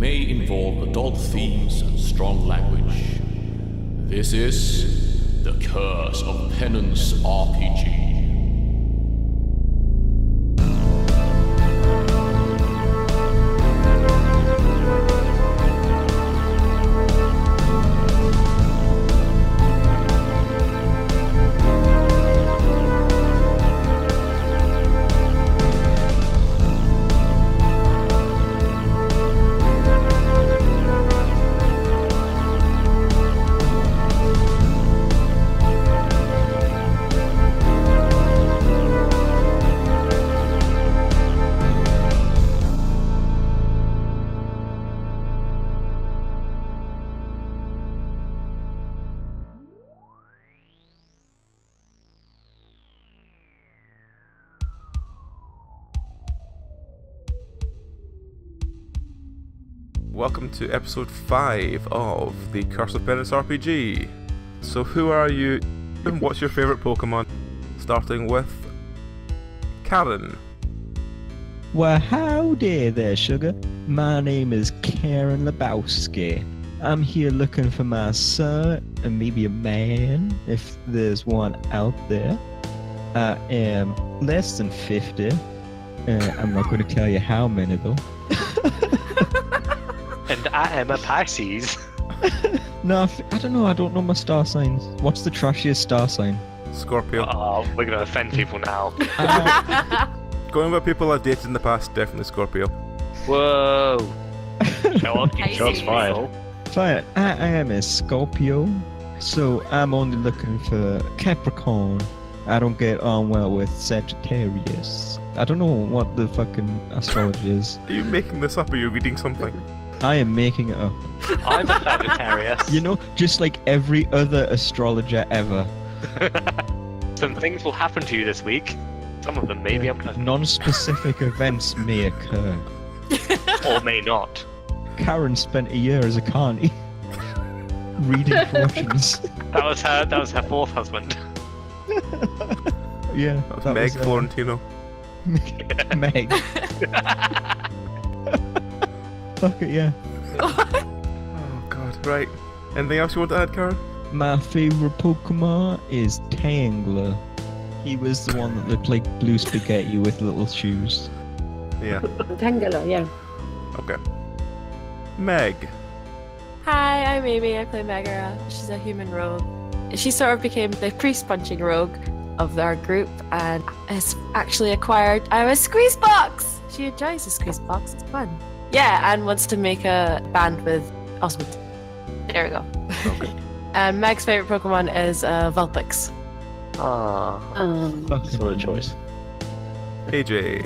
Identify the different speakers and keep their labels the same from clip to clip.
Speaker 1: may involve adult themes and strong language. This is the Curse of Penance RPG.
Speaker 2: Welcome to episode 5 of the Curse of Penance RPG. So who are you and what's your favourite Pokemon? Starting with Karen.
Speaker 3: Well, howdy there, sugar. My name is Karen Lebowski. I'm here looking for my son, and maybe a man, if there's one out there. I am less than 50. I'm not going to tell you how many, though.
Speaker 4: And I am a Pisces.
Speaker 3: No, I don't know. I don't know my star signs. What's the trashiest star sign?
Speaker 2: Scorpio.
Speaker 4: Oh, we're going to offend people now.
Speaker 2: Going with people I've dated in the past, definitely Scorpio.
Speaker 4: Whoa. Shots fired.
Speaker 3: Fine. I am a Scorpio, so I'm only looking for Capricorn. I don't get on well with Sagittarius. I don't know what the fucking astrology is.
Speaker 2: Are you making this up or are you reading something?
Speaker 3: I am making it up.
Speaker 4: I'm a Sagittarius.
Speaker 3: You know, just like every other astrologer ever.
Speaker 4: Some things will happen to you this week. Some of them maybe unpleasant.
Speaker 3: Non-specific events may occur.
Speaker 4: Or may not.
Speaker 3: Karen spent a year as a carny. Reading fortunes.
Speaker 4: That was her fourth husband.
Speaker 3: Yeah.
Speaker 2: That was Meg Florentino.
Speaker 3: Meg. Fuck it, yeah.
Speaker 2: Oh god, right. Anything else you want to add, Karen?
Speaker 3: My favourite Pokemon is Tangler. He was the one that looked like blue spaghetti with little shoes.
Speaker 2: Yeah.
Speaker 5: Tangela, yeah.
Speaker 2: Okay. Meg.
Speaker 6: Hi, I'm Amy. I play Meghren. She's a human rogue. She sort of became the priest-punching rogue of our group and has actually acquired a squeeze box. She enjoys the squeeze box. It's fun. Yeah, and wants to make a band with Ozmand. There we go.
Speaker 2: Okay.
Speaker 6: And Meg's favourite Pokemon is Vulpix.
Speaker 7: What a choice.
Speaker 2: AJ.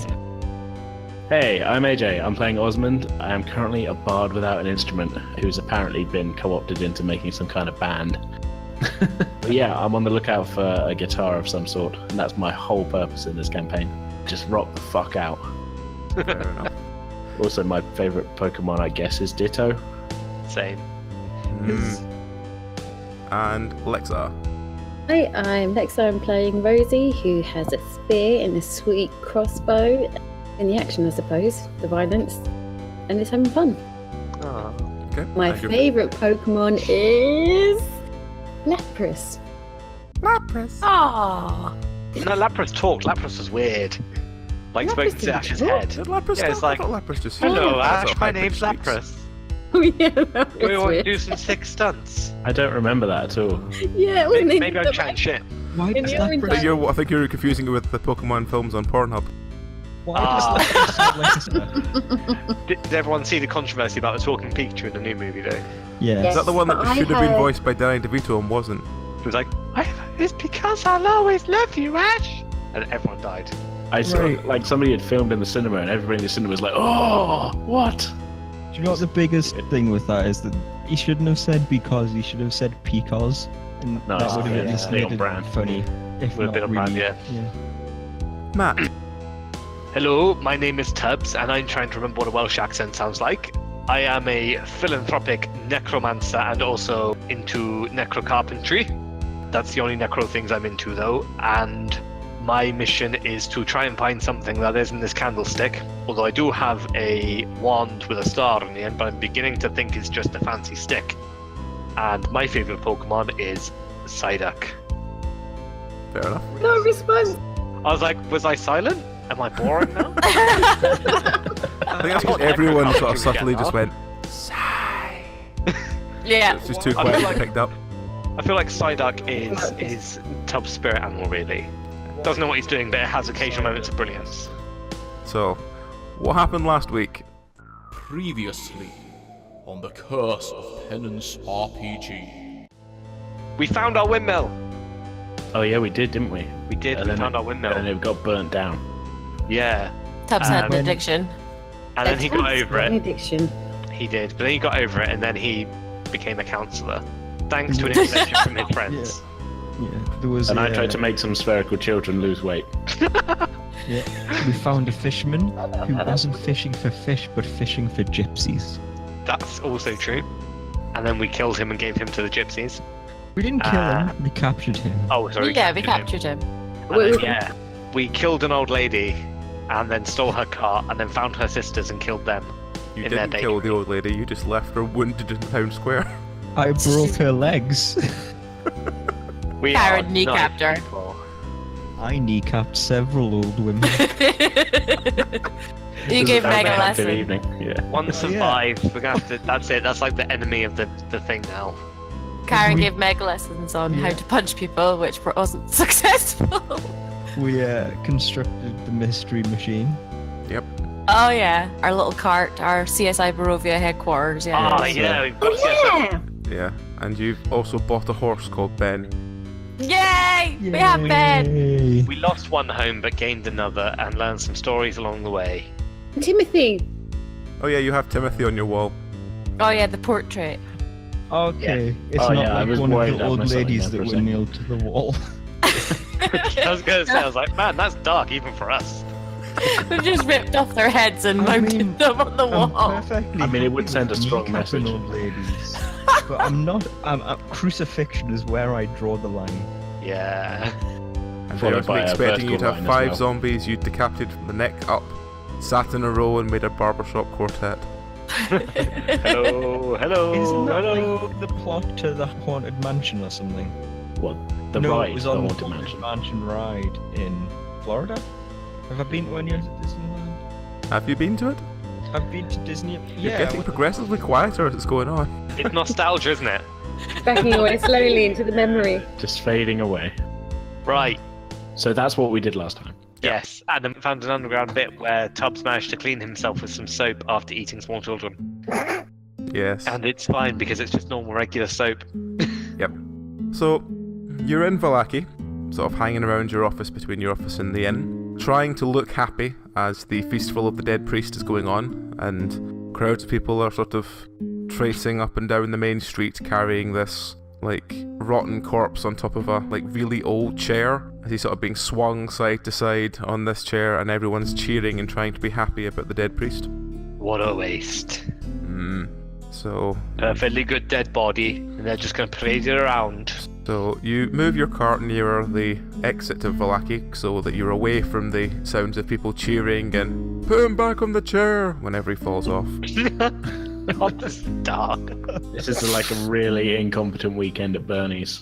Speaker 7: Hey, I'm AJ. I'm playing Ozmand. I am currently a bard without an instrument who's apparently been co-opted into making some kind of band. But yeah, I'm on the lookout for a guitar of some sort, and that's my whole purpose in this campaign. Just rock the fuck out.
Speaker 2: Fair enough.
Speaker 7: Also, my favourite Pokemon, I guess, is Ditto.
Speaker 4: Same.
Speaker 2: And Lexa.
Speaker 5: Hi, I'm Lexa. I'm playing Rosie, who has a spear and a sweet crossbow. In the action, I suppose, the violence, and it's having fun.
Speaker 2: Okay.
Speaker 5: My favourite Pokemon is Lapras.
Speaker 2: Lapras.
Speaker 6: Aww.
Speaker 4: No, Lapras talked. Lapras was weird. Like
Speaker 5: Lapras
Speaker 4: spoke to
Speaker 5: didn't
Speaker 4: Ash's
Speaker 5: talk.
Speaker 4: head.
Speaker 2: Did Lapras
Speaker 4: Yeah, it's
Speaker 2: talk? I
Speaker 4: like,
Speaker 2: thought Lapras just
Speaker 4: hello
Speaker 2: That's
Speaker 4: Ash,
Speaker 2: all
Speaker 4: my
Speaker 2: hybrid
Speaker 4: name's
Speaker 2: speaks.
Speaker 4: Lapras.
Speaker 5: Oh yeah, that was
Speaker 4: We want to
Speaker 5: weird.
Speaker 4: do some sick stunts.
Speaker 7: I don't remember that at all.
Speaker 5: Yeah, it wasn't
Speaker 4: Maybe I'm chatting shit.
Speaker 3: Why
Speaker 5: In
Speaker 3: does
Speaker 5: the orange
Speaker 3: Lapras...
Speaker 2: I think you're confusing it with the Pokemon films on Pornhub.
Speaker 3: Why does Lapras sound like
Speaker 4: Did everyone see the controversy about the talking Pikachu in the new movie though?
Speaker 3: Yeah.
Speaker 5: Yes.
Speaker 2: Is that the one that
Speaker 5: but I
Speaker 2: should have been
Speaker 5: heard-
Speaker 2: voiced by Danny DeVito and wasn't?
Speaker 4: It was like, it's because I'll always love you, Ash! And everyone died.
Speaker 7: I saw
Speaker 3: Right.
Speaker 7: like somebody had filmed in the cinema, and everybody in the cinema was like, "Oh, what?"
Speaker 3: Do you know what the biggest thing with that is? That he shouldn't have said because, he should have said because. And
Speaker 7: No,
Speaker 3: that would have
Speaker 7: yeah,
Speaker 3: at least
Speaker 7: stay
Speaker 3: made
Speaker 7: on
Speaker 3: it
Speaker 7: brand.
Speaker 3: funny. If
Speaker 4: Would have
Speaker 3: not
Speaker 4: been on brand,
Speaker 3: really,
Speaker 4: yeah.
Speaker 2: Matt.
Speaker 4: Hello, my name is Tubbs, and I'm trying to remember what a Welsh accent sounds like. I am a philanthropic necromancer and also into necrocarpentry. That's the only necro things I'm into though, and My mission is to try and find something that isn't this candlestick. Although I do have a wand with a star on the end, but I'm beginning to think it's just a fancy stick. And my favourite Pokemon is Psyduck.
Speaker 2: Fair enough.
Speaker 5: No response.
Speaker 4: I was like, was I silent? Am I boring now?
Speaker 2: I think that's because everyone sort of subtly just went,
Speaker 6: Yeah.
Speaker 2: it's just too quiet to be picked up.
Speaker 4: I feel like Psyduck is Tubbs' spirit animal, really. Doesn't know what he's doing, but it has occasional moments of brilliance.
Speaker 2: So, what happened last week?
Speaker 1: Previously on the Curse of Penance RPG.
Speaker 4: We found our windmill!
Speaker 7: Oh yeah, we did, didn't we?
Speaker 4: We did,
Speaker 7: And
Speaker 4: we
Speaker 7: then
Speaker 4: found our windmill.
Speaker 7: And it got burnt down.
Speaker 4: Yeah.
Speaker 6: Tubbs had an
Speaker 4: Um,
Speaker 6: addiction.
Speaker 4: And then he got over it.
Speaker 5: Addiction.
Speaker 4: He did, but then he got over it, and then he became a counsellor. Thanks to an intervention from his friends.
Speaker 3: Yeah, there was.
Speaker 7: And I tried to make some spherical children lose weight.
Speaker 3: Yeah, we found a fisherman who wasn't fishing for fish, but fishing for gypsies.
Speaker 4: That's also true. And then we killed him and gave him to the gypsies.
Speaker 3: We didn't kill him. We captured him.
Speaker 4: Oh, sorry.
Speaker 6: Yeah, we captured him.
Speaker 4: And then, yeah, we killed an old lady, and then stole her car, and then found her sisters and killed them.
Speaker 2: You
Speaker 4: in their
Speaker 2: didn't kill the
Speaker 4: bakery.
Speaker 2: old lady, you just left her wounded in Town Square.
Speaker 3: I broke her legs.
Speaker 4: We
Speaker 6: Karen
Speaker 4: are
Speaker 6: kneecapped
Speaker 4: nice
Speaker 6: her.
Speaker 4: people.
Speaker 3: I kneecapped several old women.
Speaker 6: You gave
Speaker 7: That was
Speaker 6: Meg a
Speaker 7: an active
Speaker 6: lesson.
Speaker 7: evening. Yeah.
Speaker 4: One survived. We're gonna have to. That's it. That's like the enemy of the thing now.
Speaker 6: Karen
Speaker 3: We-
Speaker 6: gave Meg lessons on how
Speaker 3: Yeah.
Speaker 6: to punch people, which wasn't successful.
Speaker 3: We constructed the mystery machine.
Speaker 6: Oh yeah, our little cart, our CSI Barovia headquarters. Yeah.
Speaker 4: Ah,
Speaker 2: so-
Speaker 4: yeah. We've got
Speaker 5: Yeah.
Speaker 2: Yeah, and you've also bought a horse called Ben.
Speaker 6: Yay! We have Ben.
Speaker 3: Yay.
Speaker 4: We lost one home but gained another and learned some stories along the way.
Speaker 5: Timothy.
Speaker 2: Oh yeah, you have Timothy on your wall.
Speaker 6: Oh yeah, the portrait.
Speaker 3: Okay, it's
Speaker 7: Oh,
Speaker 3: not
Speaker 7: yeah, I
Speaker 3: like
Speaker 7: was
Speaker 3: one of
Speaker 7: worried
Speaker 3: the
Speaker 7: I'd
Speaker 3: old
Speaker 7: missed something
Speaker 3: ladies
Speaker 7: there
Speaker 3: that
Speaker 7: for a
Speaker 3: were
Speaker 7: second.
Speaker 3: nailed to the wall.
Speaker 4: I was gonna say, I was like, man, that's dark even for us.
Speaker 6: We've just ripped off their heads and mounted them on the
Speaker 3: I'm
Speaker 6: wall.
Speaker 3: perfectly
Speaker 7: I mean, it would
Speaker 3: happy
Speaker 7: send a
Speaker 3: with
Speaker 7: strong
Speaker 3: kneecapping
Speaker 7: message.
Speaker 3: old ladies. But I'm not. Crucifixion is where I draw the line.
Speaker 4: Yeah.
Speaker 2: And I
Speaker 7: Followed
Speaker 2: was
Speaker 7: by a
Speaker 2: expecting you to
Speaker 7: vertical
Speaker 2: have
Speaker 7: line as
Speaker 2: 5
Speaker 7: well.
Speaker 2: zombies you'd decapitated from the neck up, sat in a row and made a barbershop quartet.
Speaker 4: Hello, hello,
Speaker 3: Isn't that
Speaker 4: hello.
Speaker 3: like the plot to the Haunted Mansion or something?
Speaker 7: What? The
Speaker 3: no,
Speaker 7: ride,
Speaker 3: it was
Speaker 7: the
Speaker 3: on the
Speaker 7: Haunted
Speaker 3: Haunted
Speaker 7: Mansion.
Speaker 3: Mansion ride in Florida. Have I been to any of Disneyland?
Speaker 2: Have you been to it?
Speaker 3: I've been to Disney.
Speaker 2: You're
Speaker 3: Yeah,
Speaker 2: getting progressively quieter as it's going on.
Speaker 4: It's nostalgia, isn't it?
Speaker 5: Backing away slowly into the memory.
Speaker 7: Just fading away.
Speaker 4: Right.
Speaker 7: So that's what we did last time.
Speaker 4: Yes. And then found an underground bit where Tubbs managed to clean himself with some soap after eating small children.
Speaker 2: Yes.
Speaker 4: And it's fine because it's just normal regular soap.
Speaker 2: So, you're in Valachi, sort of hanging around your office between your office and the inn, trying to look happy as the Feastful of the Dead Priest is going on, and crowds of people are sort of tracing up and down the main street carrying this, like, rotten corpse on top of a, like, really old chair, as he's sort of being swung side to side on this chair, and everyone's cheering and trying to be happy about the dead priest.
Speaker 4: What a waste.
Speaker 2: So,
Speaker 4: Perfectly good dead body, and they're just going to parade it around.
Speaker 2: So you move your cart nearer the exit of Valachi so that you're away from the sounds of people cheering and put him back on the chair whenever he falls off.
Speaker 4: God, this is dark.
Speaker 7: This is like a really incompetent weekend at Bernie's.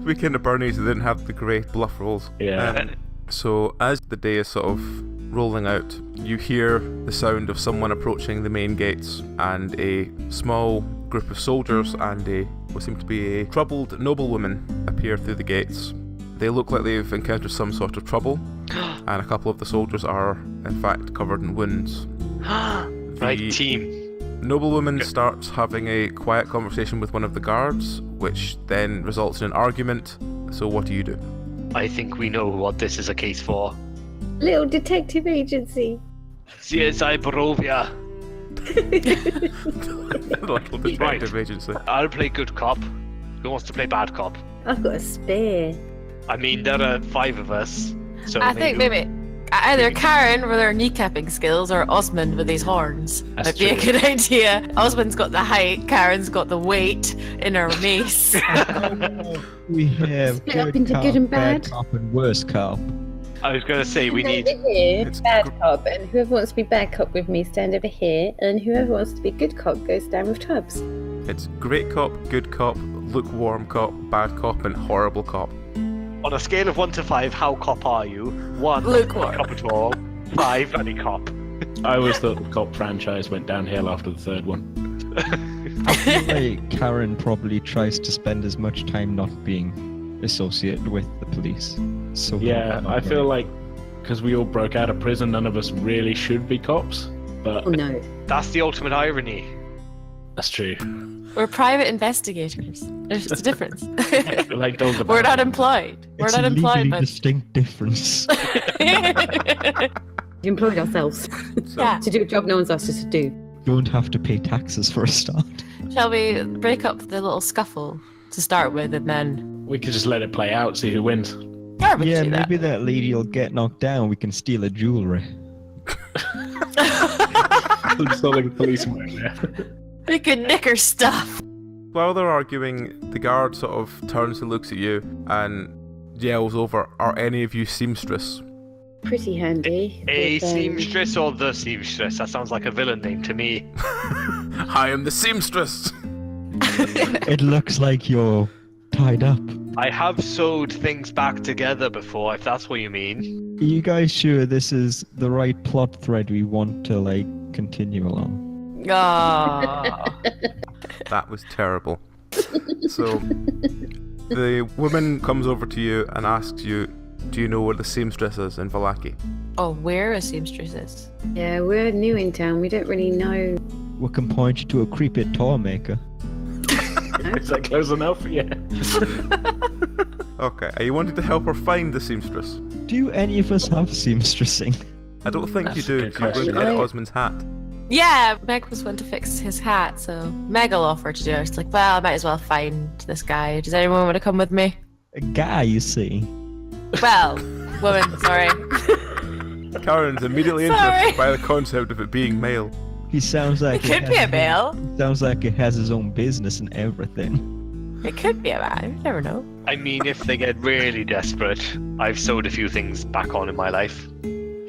Speaker 2: Weekend at Bernie's, they didn't have the great bluff rolls.
Speaker 7: Yeah.
Speaker 2: So as the day is sort of rolling out, you hear the sound of someone approaching the main gates, and a small group of soldiers and what seemed to be a troubled noblewoman appear through the gates. They look like they've encountered some sort of trouble, and a couple of the soldiers are in fact covered in wounds.
Speaker 4: Right,
Speaker 2: The
Speaker 4: team.
Speaker 2: noblewoman starts having a quiet conversation with one of the guards, which then results in an argument. So what do you do?
Speaker 4: I think we know what this is a case for.
Speaker 5: Little detective agency.
Speaker 4: CSI Barovia.
Speaker 2: Like a detective agency.
Speaker 4: I'll play good cop. Who wants to play bad cop?
Speaker 5: I've got a spear.
Speaker 4: I mean, there are 5 of us. So
Speaker 6: I think maybe Either Karen with her kneecapping skills or Ozmand with his horns.
Speaker 7: That's
Speaker 6: That'd be a
Speaker 7: true.
Speaker 6: good idea. Ozmand's got the height, Karen's got the weight in her mace.
Speaker 3: We have
Speaker 5: Split up into good and bad.
Speaker 3: cop, and worse cop.
Speaker 4: I was going to say we need.
Speaker 5: Over here,
Speaker 2: It's
Speaker 5: bad
Speaker 2: gr-
Speaker 5: cop, and whoever wants to be bad cop with me, stand over here, and whoever wants to be good cop goes down with Tubbs.
Speaker 2: It's great cop, good cop, lukewarm cop, bad cop, and horrible cop.
Speaker 4: On a scale of 1 to 5, how cop are you? 1,
Speaker 6: Lukewarm.
Speaker 4: cop at all. 5, any cop.
Speaker 7: I always thought the cop franchise went downhill after the third one.
Speaker 3: I feel like Karen probably tries to spend as much time not being associated with the police. So
Speaker 7: Yeah, I feel like because we all broke out of prison, none of us really should be cops. But
Speaker 5: Oh no.
Speaker 4: That's the ultimate irony.
Speaker 7: that's true.
Speaker 6: We're private investigators. There's just a difference.
Speaker 7: We're like dogs
Speaker 6: We're
Speaker 7: about
Speaker 6: not
Speaker 7: it.
Speaker 6: employed. We're
Speaker 3: it's
Speaker 6: not
Speaker 3: a
Speaker 6: employed,
Speaker 3: legally
Speaker 6: but
Speaker 3: distinct difference.
Speaker 5: We employed ourselves
Speaker 2: So,
Speaker 6: yeah.
Speaker 5: to do a job no one's asked us to do.
Speaker 3: Don't have to pay taxes for a start.
Speaker 6: Shall we break up the little scuffle to start with, and then
Speaker 7: We could just let it play out, see who wins.
Speaker 6: yeah, we
Speaker 3: Yeah,
Speaker 6: can do
Speaker 3: maybe that lady will get knocked down. We can steal her jewelry.
Speaker 7: I'm installing a policeman there.
Speaker 6: we can nick her stuff.
Speaker 2: while they're arguing, the guard sort of turns and looks at you and yells over, "Are any of you seamstress?"
Speaker 5: Pretty handy.
Speaker 4: A
Speaker 5: with,
Speaker 4: seamstress or the seamstress? That sounds like a villain name to me.
Speaker 2: I am the seamstress!
Speaker 3: It looks like you're tied up.
Speaker 4: I have sewed things back together before, if that's what you mean.
Speaker 3: Are you guys sure this is the right plot thread we want to, like, continue along?
Speaker 6: Oh.
Speaker 2: That was terrible. So, the woman comes over to you and asks you, do you know where the seamstress is in Valachi?
Speaker 6: Oh, where a seamstress is?
Speaker 5: Yeah, we're new in town. We don't really know.
Speaker 3: We can point you to a creepy toy maker.
Speaker 7: Is that close enough? Yeah.
Speaker 2: Okay, are you wanting to help her find the seamstress?
Speaker 3: Do any of us have seamstressing?
Speaker 2: I don't think you
Speaker 7: That's a
Speaker 2: do,
Speaker 7: good
Speaker 2: because you're
Speaker 7: question.
Speaker 2: looking at Ozmand's hat.
Speaker 6: Yeah, Meg was one to fix his hat, so Meg will offer to do it. It's like, well, I might as well find this guy. Does anyone want to come with me?
Speaker 3: A guy, you see.
Speaker 6: Well, woman, sorry.
Speaker 2: Karen's immediately
Speaker 6: Sorry.
Speaker 2: interested by the concept of it being male.
Speaker 3: He sounds like
Speaker 6: It could be a male.
Speaker 3: Sounds like he has his own business and everything.
Speaker 6: It could be a man. You never know.
Speaker 4: I mean, if they get really desperate, I've sewed a few things back on in my life.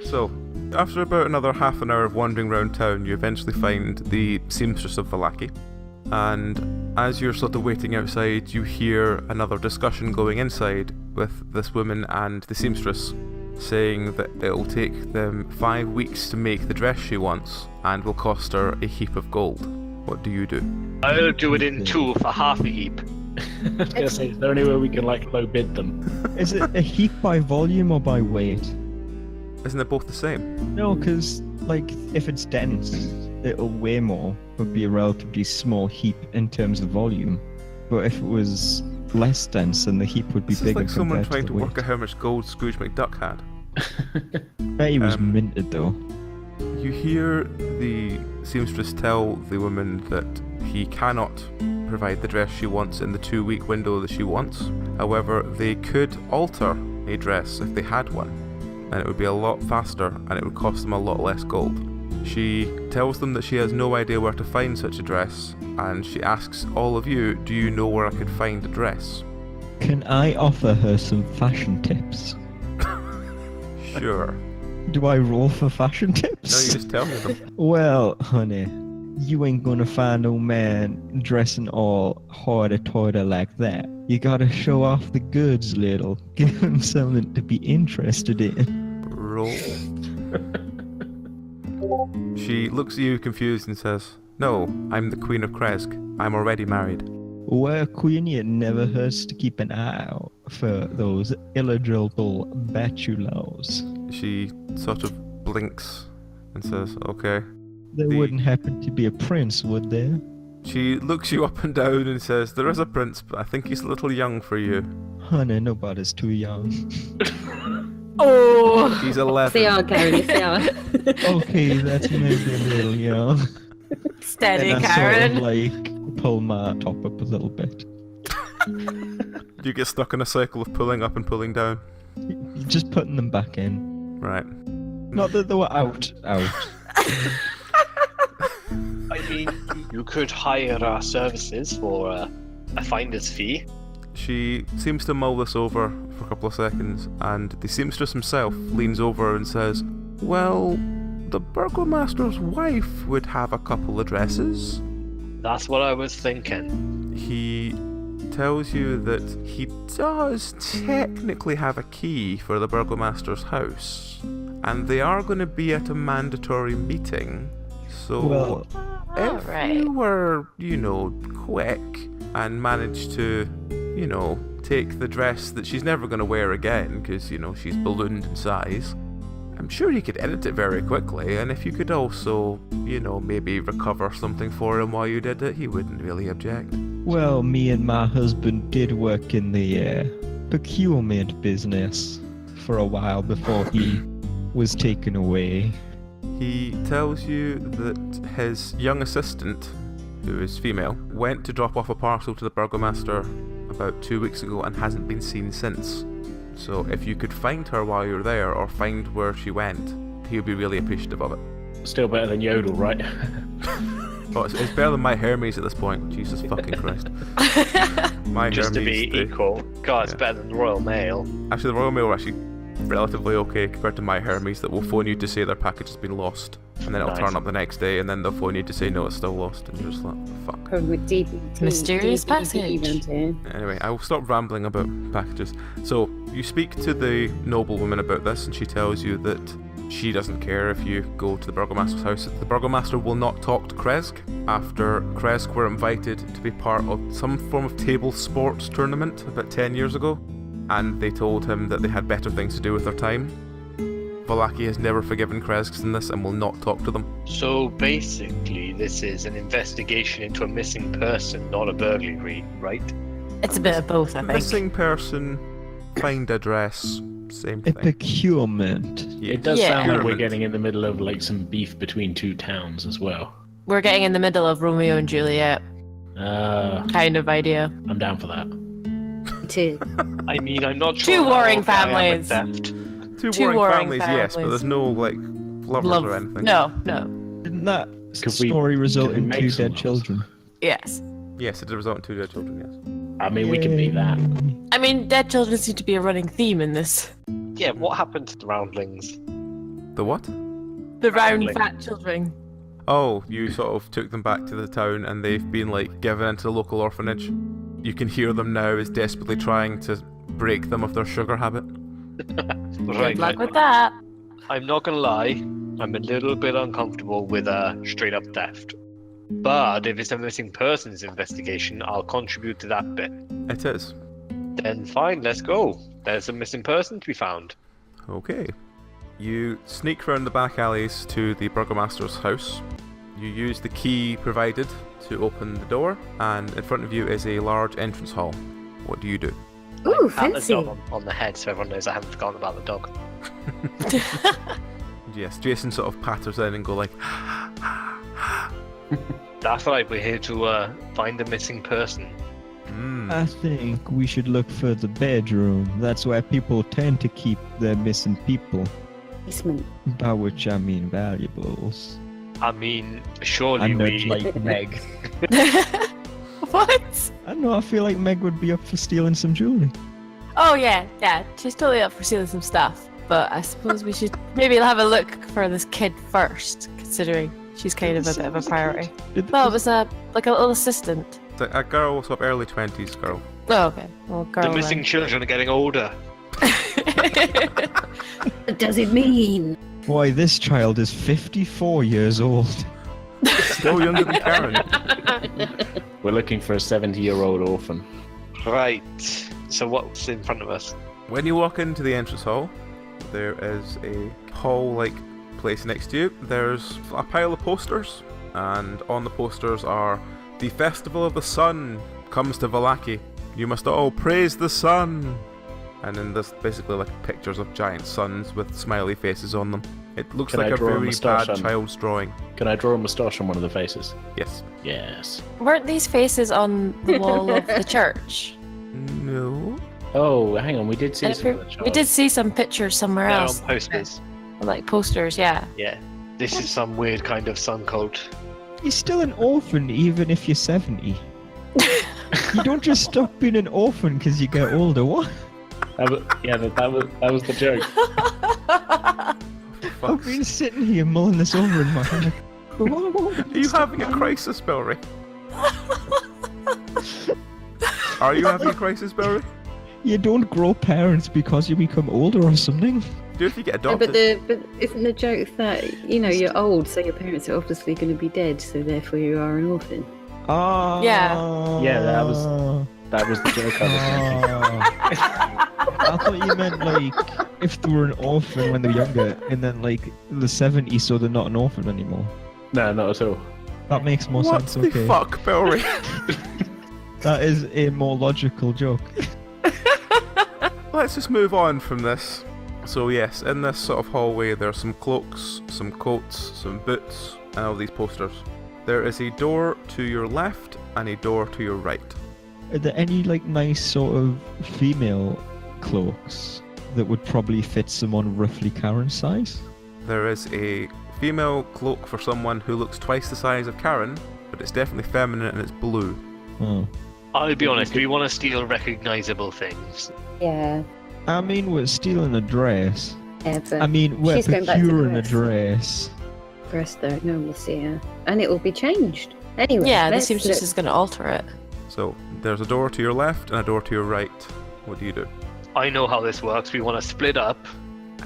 Speaker 2: So, after about another half an hour of wandering around town, you eventually find the seamstress of Valachi. And as you're sort of waiting outside, you hear another discussion going inside with this woman and the seamstress, saying that it'll take them 5 weeks to make the dress she wants and will cost her a heap of gold. What do you do?
Speaker 4: I'll do it in 2 for half a heap.
Speaker 7: I was gonna say, is there any way we can like low bid them?
Speaker 3: Is it a heap by volume or by weight?
Speaker 2: Isn't it both the same?
Speaker 3: No, because, like, if it's dense, it'll weigh more. It would be a relatively small heap in terms of volume. But if it was less dense, then the heap would be
Speaker 2: This is
Speaker 3: bigger
Speaker 2: like someone
Speaker 3: compared
Speaker 2: trying
Speaker 3: to
Speaker 2: to
Speaker 3: the
Speaker 2: work out how much gold Scrooge McDuck had.
Speaker 3: Bet he was
Speaker 2: Um,
Speaker 3: minted, though.
Speaker 2: You hear the seamstress tell the woman that he cannot provide the dress she wants in the 2-week window that she wants. However, they could alter a dress if they had one, and it would be a lot faster and it would cost them a lot less gold. She tells them that she has no idea where to find such a dress, and she asks all of you, do you know where I could find a dress?
Speaker 3: Can I offer her some fashion tips?
Speaker 2: Sure.
Speaker 3: Do I roll for fashion
Speaker 2: No,
Speaker 3: tips?
Speaker 2: you just tell me them.
Speaker 3: Well, honey, you ain't gonna find no man dressing all hoity-toity like that. You gotta show off the goods, little. Give him something to be interested in.
Speaker 2: Roll. She looks at you confused and says, no, I'm the Queen of Krezk. I'm already married.
Speaker 3: Well, Queen, it never hurts to keep an eye out for those eligible bachelors.
Speaker 2: She sort of blinks and says, okay.
Speaker 3: There
Speaker 2: The-
Speaker 3: wouldn't happen to be a prince, would there?
Speaker 2: She looks you up and down and says, there is a prince, but I think he's a little young for you.
Speaker 3: Honey, nobody's too young.
Speaker 6: Oh.
Speaker 2: He's
Speaker 5: Yes, they
Speaker 2: 11.
Speaker 5: are, Karen. Yes, they are.
Speaker 3: Okay, that's maybe a little young.
Speaker 6: Steady,
Speaker 3: And I
Speaker 6: Karen.
Speaker 3: sort of, like, pull my top up a little bit.
Speaker 2: You get stuck in a cycle of pulling up and pulling down.
Speaker 3: Just putting them back in.
Speaker 2: Right.
Speaker 3: Not that they were out.
Speaker 4: I mean, you could hire our services for a finder's fee.
Speaker 2: She seems to mull this over for a couple of seconds, and the seamstress himself leans over and says, well, the burgomaster's wife would have a couple addresses.
Speaker 4: That's what I was thinking.
Speaker 2: He tells you that he does technically have a key for the burgomaster's house, and they are going to be at a mandatory meeting. So
Speaker 3: Well,
Speaker 2: if
Speaker 6: right.
Speaker 2: you were, quick and managed to, take the dress that she's never going to wear again because, she's ballooned in size, I'm sure he could edit it very quickly, and if you could also, maybe recover something for him while you did it, he wouldn't really object.
Speaker 3: well, me and my husband did work in the procurement business for a while before he was taken away.
Speaker 2: He tells you that his young assistant, who is female, went to drop off a parcel to the burgomaster about 2 weeks ago and hasn't been seen since. So if you could find her while you're there, or find where she went, he would be really appreciative of it.
Speaker 7: Still better than Yodel, right?
Speaker 2: Oh, it's better than my Hermes at this point. Jesus fucking Christ. My
Speaker 4: Just to
Speaker 2: Hermes,
Speaker 4: be equal. God, it's better than the Royal Mail.
Speaker 2: Actually, the Royal Mail are actually relatively okay compared to my Hermes that will phone you to say their package has been lost. And then it'll
Speaker 4: Nice.
Speaker 2: turn up the next day, and then they'll phone you to say no, it's still lost. And you're just like, fuck.
Speaker 5: Problem with DBT.
Speaker 6: Mysterious
Speaker 5: DBT
Speaker 6: passage.
Speaker 5: around here.
Speaker 2: Anyway, I will stop rambling about packages. So, you speak to the noblewoman about this, and she tells you that she doesn't care if you go to the burgomaster's house. The burgomaster will not talk to Krezk after Krezk were invited to be part of some form of table sports tournament about 10 years ago, and they told him that they had better things to do with their time. Valachi has never forgiven Krezk in this and will not talk to them.
Speaker 4: So basically, this is an investigation into a missing person, not a burglary, right?
Speaker 6: It's a bit of both, I think.
Speaker 2: Missing person, find address, same
Speaker 3: A
Speaker 2: thing.
Speaker 3: procurement.
Speaker 2: Yeah.
Speaker 7: It does
Speaker 6: Yeah.
Speaker 7: sound like we're
Speaker 2: Procurement.
Speaker 7: getting in the middle of like some beef between two towns as well.
Speaker 6: We're getting in the middle of Romeo and Juliet kind of idea.
Speaker 7: I'm down for that.
Speaker 5: Two.
Speaker 4: I mean, I'm not sure.
Speaker 6: Two
Speaker 4: how
Speaker 6: warring
Speaker 4: okay I am with
Speaker 6: families.
Speaker 4: theft.
Speaker 2: Two warring families, yes, but there's no, lovers
Speaker 6: Love.
Speaker 2: or anything.
Speaker 6: No.
Speaker 3: Didn't that
Speaker 7: Could we-
Speaker 3: story result
Speaker 7: could we
Speaker 3: in
Speaker 7: make
Speaker 3: two
Speaker 7: some
Speaker 3: dead
Speaker 7: of those?
Speaker 3: children?
Speaker 6: Yes.
Speaker 2: Yes, it did result in 2 dead children, yes.
Speaker 7: I mean, we can beat that.
Speaker 6: I mean, dead children seem to be a running theme in this.
Speaker 4: Yeah, what happened to the roundlings?
Speaker 2: The what?
Speaker 6: The round
Speaker 4: Roundling.
Speaker 6: fat children.
Speaker 2: Oh, you sort of took them back to the town and they've been, given into the local orphanage. You can hear them now as desperately trying to break them of their sugar habit.
Speaker 4: Right.
Speaker 6: Good luck with that.
Speaker 4: I'm not gonna lie, I'm a little bit uncomfortable with a straight up theft. But if it's a missing persons investigation, I'll contribute to that bit.
Speaker 2: It is.
Speaker 4: Then fine, let's go. There's a missing person to be found.
Speaker 2: Okay. You sneak round the back alleys to the burgomaster's house. You use the key provided to open the door, and in front of you is a large entrance hall. What do you do?
Speaker 5: Ooh,
Speaker 4: Pat the
Speaker 5: fancy.
Speaker 4: dog on the head so everyone knows I haven't forgotten about the dog.
Speaker 2: Yes, Jason sort of patters in and go like,
Speaker 4: That's right, we're here to find a missing person.
Speaker 3: I think we should look for the bedroom. That's where people tend to keep their missing people.
Speaker 5: Basement.
Speaker 3: By which I mean valuables.
Speaker 4: I mean, surely
Speaker 3: I know,
Speaker 4: we...
Speaker 3: like Meg.
Speaker 6: What?
Speaker 3: I don't know, I feel like Meg would be up for stealing some jewelry.
Speaker 6: Oh yeah. She's totally up for stealing some stuff. But I suppose we should maybe have a look for this kid first, considering she's kind of a bit of a priority. Well, it was a little assistant.
Speaker 2: It's a girl, sort of early 20s girl.
Speaker 6: Oh, okay. Well, girl.
Speaker 4: The missing children are getting older.
Speaker 5: What does it mean?
Speaker 3: Boy, this child is 54 years old.
Speaker 2: Still younger than Karen.
Speaker 7: We're looking for a 70-year-old orphan.
Speaker 4: Right. So what's in front of us?
Speaker 2: When you walk into the entrance hall, there is a hall-like place next to you. There's a pile of posters, and on the posters are "The Festival of the Sun comes to Valachi. You must all praise the sun." And then there's basically pictures of giant suns with smiley faces on them. It looks
Speaker 7: Can I
Speaker 2: like a
Speaker 7: draw a
Speaker 2: very
Speaker 7: moustache
Speaker 2: bad
Speaker 7: on-
Speaker 2: child's drawing.
Speaker 7: Can I draw a moustache on one of the faces?
Speaker 2: Yes.
Speaker 7: Yes.
Speaker 6: Weren't these faces on the wall of the church?
Speaker 2: No.
Speaker 7: Oh, hang on, we did see
Speaker 6: And
Speaker 7: some other child.
Speaker 6: we did see some pictures somewhere
Speaker 4: They're
Speaker 6: else.
Speaker 4: on posters.
Speaker 6: Like posters, yeah.
Speaker 4: Yeah. This is some weird kind of sun cult.
Speaker 3: You're still an orphan even if you're 70. You don't just stop being an orphan because you get older. What?
Speaker 7: That was the joke.
Speaker 3: I've been sitting here mulling this over in my head.
Speaker 2: Are you having a crisis, Belry? Are you having a crisis, Belry?
Speaker 3: You don't grow parents because you become older or something.
Speaker 2: Do if you get
Speaker 5: No,
Speaker 2: adopted.
Speaker 5: but isn't the joke that, you're old, so your parents are obviously going to be dead, so therefore you are an orphan?
Speaker 3: Ah.
Speaker 7: Yeah, that was the joke I was
Speaker 3: I thought you meant like if they were an orphan when they're younger, and then like the 70s, so they're not an orphan anymore.
Speaker 7: No, not at all.
Speaker 3: That makes more
Speaker 2: What
Speaker 3: sense.
Speaker 2: the
Speaker 3: Okay,
Speaker 2: fuck, Belry?
Speaker 3: that is a more logical joke.
Speaker 2: Let's just move on from this. So yes, in this sort of hallway there are some cloaks, some coats, some boots, and all these posters. There is a door to your left and a door to your right.
Speaker 3: Are there any like nice sort of female cloaks that would probably fit someone roughly Karen's size?
Speaker 2: There is a female cloak for someone who looks twice the size of Karen, but it's definitely feminine and it's blue.
Speaker 3: Oh.
Speaker 4: I'll be honest, we want to steal recognizable things.
Speaker 5: Yeah.
Speaker 3: I mean, we're stealing a dress.
Speaker 5: Yeah, but
Speaker 3: I mean, we're
Speaker 5: she's going back to
Speaker 3: procuring a
Speaker 5: dress.
Speaker 3: dress.
Speaker 5: Dress though, no one will see her. And it will be changed. Anyway,
Speaker 6: Yeah, the
Speaker 5: let's
Speaker 6: seamstress
Speaker 5: look-
Speaker 6: is going to alter it.
Speaker 2: So there's a door to your left and a door to your right. What do you do?
Speaker 4: I know how this works. We want to split up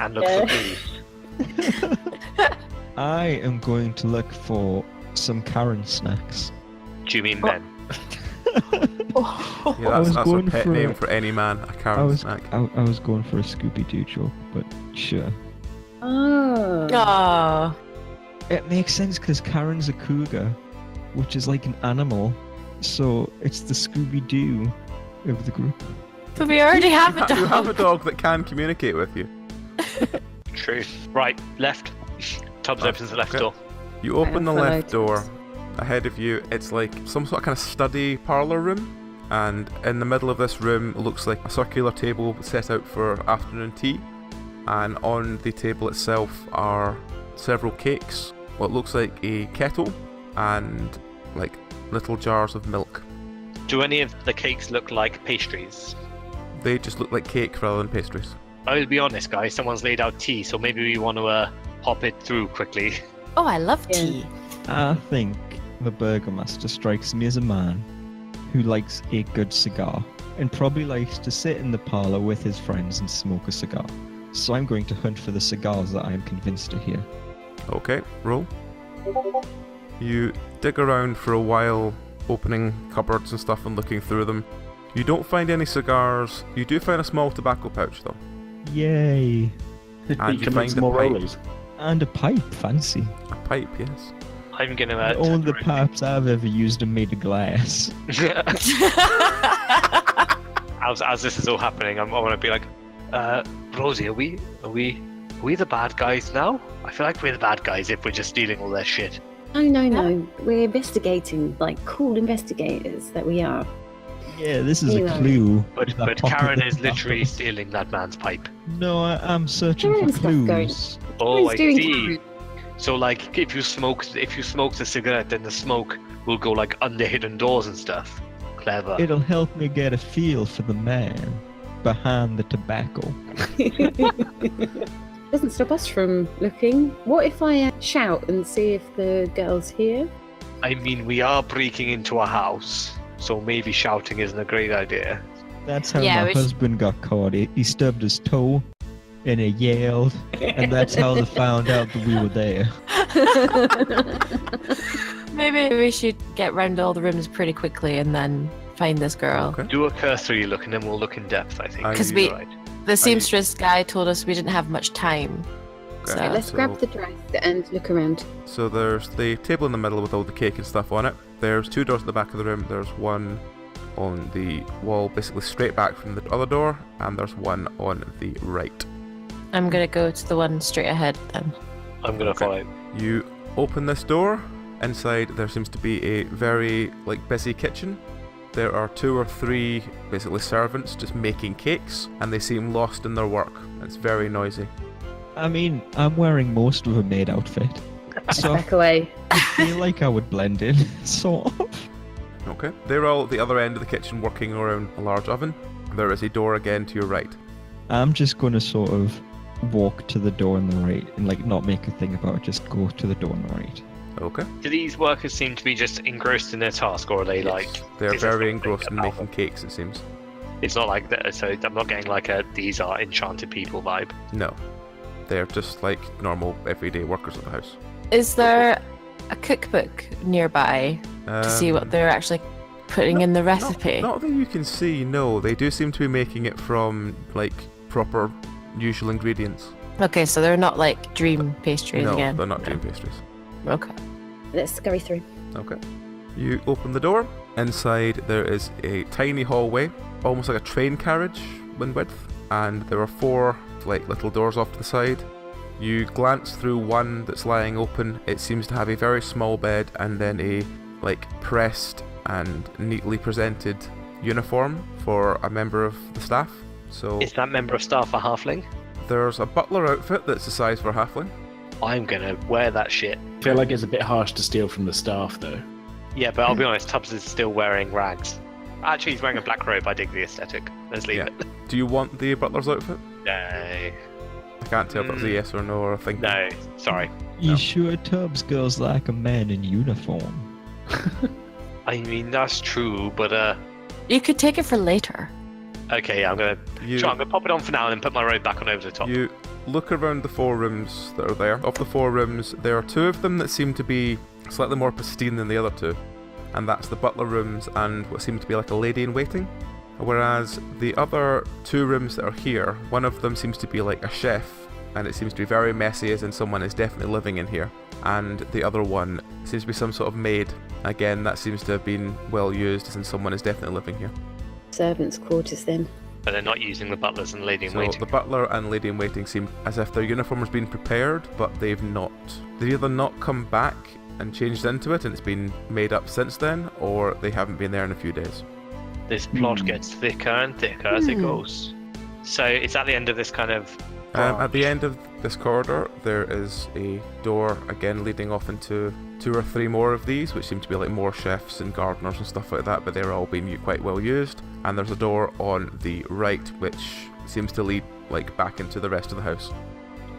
Speaker 4: and look for clues.
Speaker 3: I am going to look for some Karen snacks.
Speaker 4: Do you mean men?
Speaker 2: Yeah,
Speaker 3: I was
Speaker 2: that's a
Speaker 3: going
Speaker 2: pet
Speaker 3: for
Speaker 2: name
Speaker 3: a-
Speaker 2: for any man, a
Speaker 3: I
Speaker 2: Karen
Speaker 3: was
Speaker 2: snack.
Speaker 3: I was going for a Scooby-Doo joke, but sure.
Speaker 5: Oh.
Speaker 6: Oh.
Speaker 3: It makes sense because Karen's a cougar, which is like an animal, so it's the Scooby-Doo of the group.
Speaker 6: But we already have a dog.
Speaker 2: You have a dog that can communicate with you.
Speaker 4: True. Right, left. Tubbs opens the left
Speaker 2: Okay.
Speaker 4: door.
Speaker 2: You open the
Speaker 5: I'll follow
Speaker 2: left door.
Speaker 5: Tubbs.
Speaker 2: Ahead of you, it's like some sort of kind of study parlor room, and in the middle of this room looks like a circular table set out for afternoon tea, and on the table itself are several cakes, what looks like a kettle, and like little jars of milk.
Speaker 4: Do any of the cakes look like pastries?
Speaker 2: They just look like cake rather than pastries.
Speaker 4: I'll be honest, guys. Someone's laid out tea, so maybe we want to pop it through quickly.
Speaker 6: Oh, I love
Speaker 5: Yeah.
Speaker 6: tea.
Speaker 3: I think the Burgomaster strikes me as a man who likes a good cigar and probably likes to sit in the parlor with his friends and smoke a cigar. So I'm going to hunt for the cigars that I am convinced are here.
Speaker 2: Okay, roll. You dig around for a while, opening cupboards and stuff and looking through them. You don't find any cigars. You do find a small tobacco pouch though.
Speaker 3: Yay!
Speaker 2: And
Speaker 7: you
Speaker 2: you
Speaker 7: can make
Speaker 2: find
Speaker 7: some
Speaker 2: a
Speaker 7: more
Speaker 2: pipe.
Speaker 7: rollers.
Speaker 3: And a pipe, fancy.
Speaker 2: A pipe, yes.
Speaker 4: I'm gonna.
Speaker 3: All the pipes I've ever used are made of glass.
Speaker 4: as this is all happening, I want to be like, Rosie, are we the bad guys now? I feel like we're the bad guys if we're just stealing all their shit.
Speaker 5: No. We're investigating, like cool investigators that we are.
Speaker 3: Yeah, this is a
Speaker 5: Anyway.
Speaker 3: clue.
Speaker 4: But
Speaker 3: That
Speaker 4: Karen
Speaker 3: pocket
Speaker 4: is
Speaker 3: the
Speaker 4: literally
Speaker 3: tobacco.
Speaker 4: stealing that man's pipe.
Speaker 3: No, I'm searching
Speaker 5: Karen's
Speaker 3: for
Speaker 5: stuff going.
Speaker 3: clues.
Speaker 4: Oh, I
Speaker 5: Who's doing
Speaker 4: see. So like, if you smoke the cigarette, then the smoke will go like under hidden doors and stuff. Clever.
Speaker 3: It'll help me get a feel for the man behind the tobacco.
Speaker 5: Doesn't stop us from looking. What if I shout and see if the girl's here?
Speaker 4: I mean, we are breaking into a house, so maybe shouting isn't a great idea.
Speaker 3: That's how
Speaker 6: Yeah,
Speaker 3: my
Speaker 6: we should-
Speaker 3: husband got caught. He stubbed his toe and he yelled, and that's how they found out that we were there.
Speaker 6: Maybe we should get round all the rooms pretty quickly and then find this girl.
Speaker 2: Okay.
Speaker 4: Do a cursory look and then we'll look in depth, I think.
Speaker 6: 'Cause
Speaker 2: we-
Speaker 4: Right.
Speaker 6: The seamstress guy told us we didn't have much time.
Speaker 2: Okay,
Speaker 6: So-
Speaker 5: Let's
Speaker 2: so-
Speaker 5: grab the dress and look around.
Speaker 2: So there's the table in the middle with all the cake and stuff on it. There's two doors at the back of the room. There's one on the wall, basically straight back from the other door, and there's one on the right.
Speaker 6: I'm gonna go to the one straight ahead then.
Speaker 4: I'm gonna
Speaker 2: Okay.
Speaker 4: follow.
Speaker 2: You open this door. Inside there seems to be a very busy kitchen. there are 2 or 3 basically servants just making cakes, and they seem lost in their work. It's very noisy.
Speaker 3: I mean, I'm wearing most of a maid outfit, so
Speaker 5: Back away.
Speaker 3: I feel like I would blend in, sort of.
Speaker 2: Okay. They're all at the other end of the kitchen working around a large oven. There is a door again to your right.
Speaker 3: I'm just going to sort of walk to the door on the right and like not make a thing about it, just go to the door on the right.
Speaker 2: Okay.
Speaker 4: Do these workers seem to be just engrossed in their task, or are they like...
Speaker 2: They're
Speaker 4: is there
Speaker 2: very
Speaker 4: something
Speaker 2: engrossed in
Speaker 4: about
Speaker 2: making
Speaker 4: them?
Speaker 2: cakes, it seems.
Speaker 4: It's not like that, so I'm not getting like a these are enchanted people vibe.
Speaker 2: No. They're just like normal everyday workers of the house.
Speaker 6: Is there a cookbook nearby to see what they're actually putting in the recipe?
Speaker 2: Not that you can see, no. They do seem to be making it from like proper usual ingredients.
Speaker 6: Okay, so they're not like dream pastries
Speaker 2: No,
Speaker 6: again.
Speaker 2: they're not dream pastries.
Speaker 6: Okay.
Speaker 5: Let's scurry through.
Speaker 2: Okay. You open the door. Inside there is a tiny hallway, almost like a train carriage in width, and there are 4 like little doors off to the side. You glance through one that's lying open. It seems to have a very small bed and then a like pressed and neatly presented uniform for a member of the staff. So
Speaker 4: Is that member of staff a halfling?
Speaker 2: there's a butler outfit that's the size for a halfling.
Speaker 4: I'm gonna wear that shit.
Speaker 7: I feel like it's a bit harsh to steal from the staff, though.
Speaker 4: Yeah, but I'll be honest, Tubbs is still wearing rags. Actually, he's wearing a black robe. I dig the aesthetic. Let's leave
Speaker 2: Yeah.
Speaker 4: it.
Speaker 2: Do you want the butler's outfit?
Speaker 4: No.
Speaker 2: I can't tell if that's a yes or no or a thing.
Speaker 4: No, sorry.
Speaker 3: You
Speaker 2: No.
Speaker 3: sure Tubbs goes like a man in uniform?
Speaker 4: I mean, that's true, but
Speaker 6: You could take it for later.
Speaker 4: okay, yeah, I'm gonna pop it on for now and then put my robe back on over the top.
Speaker 2: You look around the 4 rooms that are there. Of the 4 rooms, there are 2 of them that seem to be slightly more pristine than the other 2. And that's the butler rooms and what seem to be like a lady in waiting. Whereas the other 2 rooms that are here, one of them seems to be like a chef, and it seems to be very messy as in someone is definitely living in here. And the other one seems to be some sort of maid. Again, that seems to have been well used as in someone is definitely living here.
Speaker 5: Servants' quarters then.
Speaker 4: But they're not using the butlers and lady in
Speaker 2: So
Speaker 4: waiting.
Speaker 2: the butler and lady in waiting seem as if their uniform has been prepared, but they've not. They've either not come back and changed into it and it's been made up since then, or they haven't been there in a few days.
Speaker 4: This plot gets thicker and thicker as it goes. So it's at the end of this kind of...
Speaker 2: At the end of this corridor, there is a door again leading off into 2 or 3 more of these, which seem to be like more chefs and gardeners and stuff like that, but they're all being quite well used. And there's a door on the right, which seems to lead like back into the rest of the house.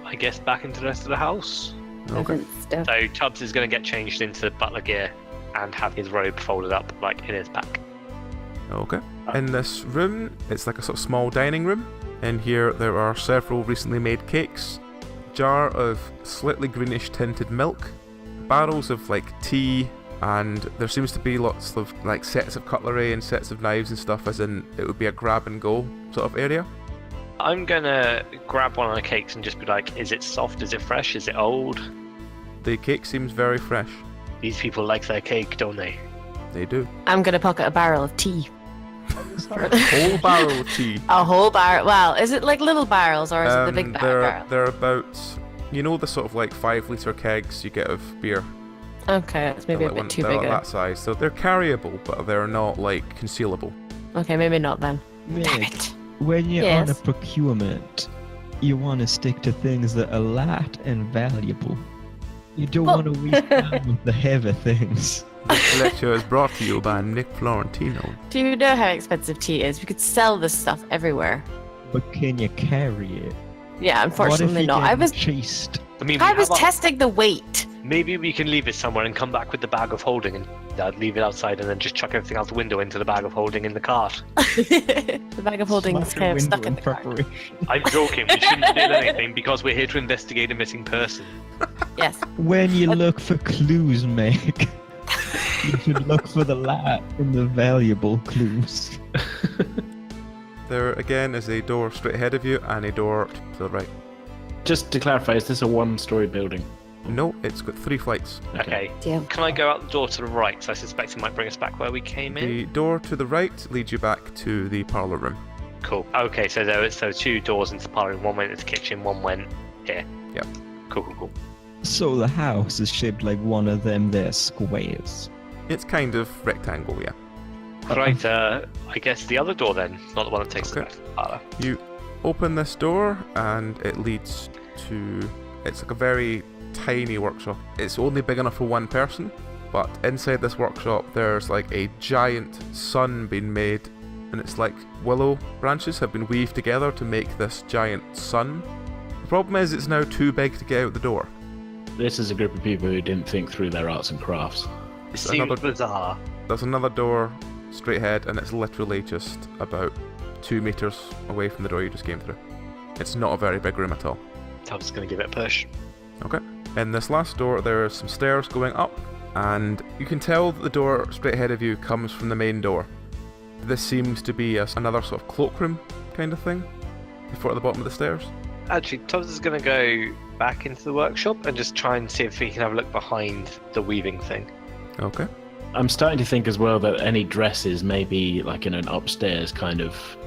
Speaker 4: I guess back into the rest of the house.
Speaker 2: Okay.
Speaker 5: Servant stuff.
Speaker 4: So Tubbs is going to get changed into butler gear and have his robe folded up like in his back.
Speaker 2: Okay. In this room, it's like a sort of small dining room. In here, there are several recently made cakes, jar of slightly greenish tinted milk, barrels of like tea, and there seems to be lots of like sets of cutlery and sets of knives and stuff, as in it would be a grab and go sort of area.
Speaker 4: I'm going to grab one of the cakes and just be like, is it soft? Is it fresh? Is it old?
Speaker 2: The cake seems very fresh.
Speaker 4: These people like their cake, don't they?
Speaker 2: They do.
Speaker 6: I'm gonna pocket a barrel of tea.
Speaker 2: Whole barrel of tea.
Speaker 6: A whole barrel. Well, is it like little barrels or is it the big barrel?
Speaker 2: They're about, you know, the sort of like 5-litre kegs you get of beer.
Speaker 6: Okay, it's maybe
Speaker 2: They're
Speaker 6: a
Speaker 2: like
Speaker 6: bit too
Speaker 2: they're
Speaker 6: big.
Speaker 2: like that size, so they're carryable, but they're not like concealable.
Speaker 6: Okay, maybe not then. Damn
Speaker 3: Meg,
Speaker 6: it.
Speaker 3: when you're on a
Speaker 6: Yes.
Speaker 3: procurement, you want to stick to things that are light and valuable. You don't
Speaker 6: Well-
Speaker 3: want to waste time with the heavy things.
Speaker 2: This lecture is brought to you by Nick Florentino.
Speaker 6: Do you know how expensive tea is? We could sell this stuff everywhere.
Speaker 3: But can you carry it?
Speaker 6: Yeah,
Speaker 3: What
Speaker 6: unfortunately
Speaker 3: if
Speaker 6: not. I was
Speaker 3: chased.
Speaker 4: I mean,
Speaker 6: I
Speaker 4: we
Speaker 6: was
Speaker 4: have our-
Speaker 6: testing the weight.
Speaker 4: Maybe we can leave it somewhere and come back with the bag of holding and leave it outside and then just chuck everything out the window into the bag of holding in the cart.
Speaker 6: The bag of holding is
Speaker 3: Smash a
Speaker 6: kind of
Speaker 3: window
Speaker 6: stuck in the cart.
Speaker 3: preparation.
Speaker 4: I'm joking, we shouldn't steal anything because we're here to investigate a missing person.
Speaker 6: Yes.
Speaker 3: When you look for clues, Meg, you should look for the light and the valuable clues.
Speaker 2: There again is a door straight ahead of you and a door to the right.
Speaker 7: Just to clarify, is this a 1-story building?
Speaker 2: No, it's got 3 flights.
Speaker 4: Okay.
Speaker 5: Deal.
Speaker 4: Can I go out the door to the right? So I suspect it might bring us back where we came in.
Speaker 2: The door to the right leads you back to the parlour room.
Speaker 4: Cool. Okay, so there was 2 doors into the parlour. One went into the kitchen, one went here.
Speaker 2: Yep.
Speaker 4: Cool.
Speaker 3: So the house is shaped like one of them there squares.
Speaker 2: It's kind of rectangle, yeah.
Speaker 4: Right, I guess the other door then, not the one that takes us
Speaker 2: Okay.
Speaker 4: back to the parlor.
Speaker 2: You open this door and it leads to... It's like a very tiny workshop. It's only big enough for one person, but inside this workshop there's like a giant sun being made, and it's like willow branches have been weaved together to make this giant sun. The problem is it's now too big to get out the door.
Speaker 7: This is a group of people who didn't think through their arts and crafts.
Speaker 4: It seems
Speaker 2: another-
Speaker 4: bizarre.
Speaker 2: There's another door straight ahead, and it's literally just about 2 meters away from the door you just came through. It's not a very big room at all.
Speaker 4: Tubbs is going to give it a push.
Speaker 2: Okay. In this last door, there are some stairs going up, and you can tell that the door straight ahead of you comes from the main door. This seems to be another sort of cloakroom kind of thing before at the bottom of the stairs.
Speaker 4: Actually, Tubbs is going to go back into the workshop and just try and see if he can have a look behind the weaving thing.
Speaker 2: Okay.
Speaker 7: I'm starting to think as well that any dresses may be like in an upstairs kind of...